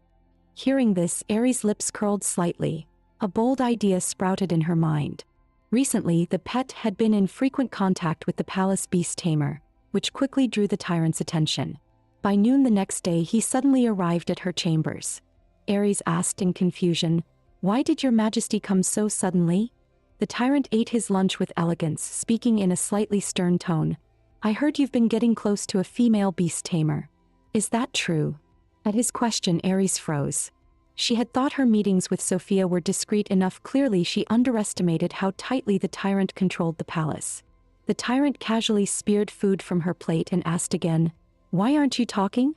Hearing this, Ares' lips curled slightly. A bold idea sprouted in her mind. Recently, the pet had been in frequent contact with the palace beast tamer, which quickly drew the tyrant's attention. By noon the next day, he suddenly arrived at her chambers. Ares asked in confusion, "Why did your Majesty come so suddenly?" The tyrant ate his lunch with elegance, speaking in a slightly stern tone. "I heard you've been getting close to a female beast tamer. Is that true?" At his question, Ares froze. She had thought her meetings with Sophia were discreet enough. Clearly, she underestimated how tightly the tyrant controlled the palace. The tyrant casually speared food from her plate and asked again, "Why aren't you talking?"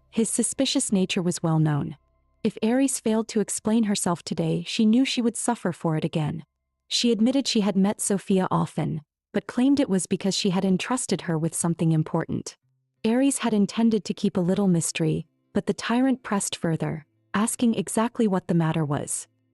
His suspicious nature was well known. If Ares failed to explain herself today, she knew she would suffer for it again. She admitted she had met Sophia often, but claimed it was because she had entrusted her with something important. Ares had intended to keep a little mystery, but the tyrant pressed further, asking exactly what the matter was.